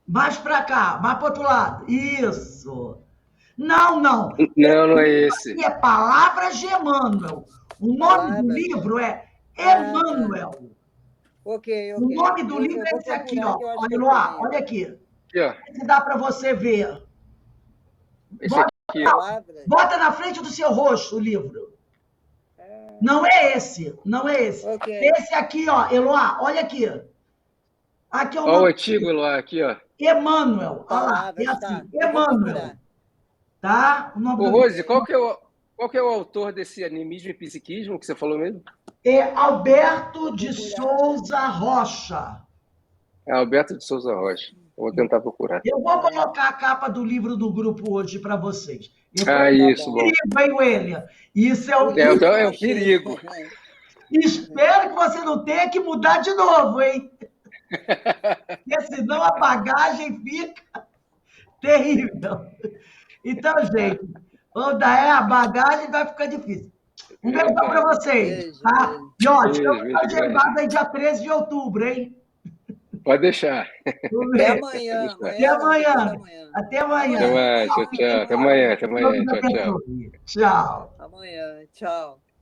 Mais para cá, mais para outro lado. Isso. Não, não. Não, não é esse. Aqui é Palavras de Emmanuel. O nome do Palavras. livro é tá. Emmanuel. Ok. O nome do Eu livro é vou esse aqui, procurar ó. que eu acho Olha, que eu Eloá, tenho. olha aqui. Aqui, ó. Se dá para você ver. Esse aqui, ó. Palavras. Bota na frente do seu rosto o livro. Não é esse, não é esse. Ok. Esse aqui, ó, Eloá, olha aqui. Aqui é o Ó, o nome. antigo lá, aqui, ó. Emmanuel. Olha lá, é Palavras, tá. assim, Eu vou Emmanuel. procurar. Tá? O nome Ô, do Rose, livro qual que é o autor desse animismo e psiquismo que você falou mesmo? é Alberto Vou de procurar. Souza Rocha. É Alberto de Souza Rocha. Eu vou tentar procurar. Eu vou colocar a capa do livro do grupo hoje para vocês. Eu tô Ah, em isso, bom. perigo, hein, William? Isso é O o livro Então eu é um achei. perigo. Espero que você não tenha que mudar de novo, hein? Porque senão a bagagem fica terrível. Então, gente, quando é a bagagem, vai ficar difícil. Um beijão para vocês, Beijo, tá? beijo. E, ó, Beijo, estamos beijo grande. agendados aí dia 13 de outubro, hein? Pode deixar. Até amanhã. Até Amanhã não, depois da amanhã. manhã. Até amanhã. Até mais. Tchau, tchau. Até amanhã. Até amanhã. Tchau, tchau. Tchau. Amanhã. Tchau.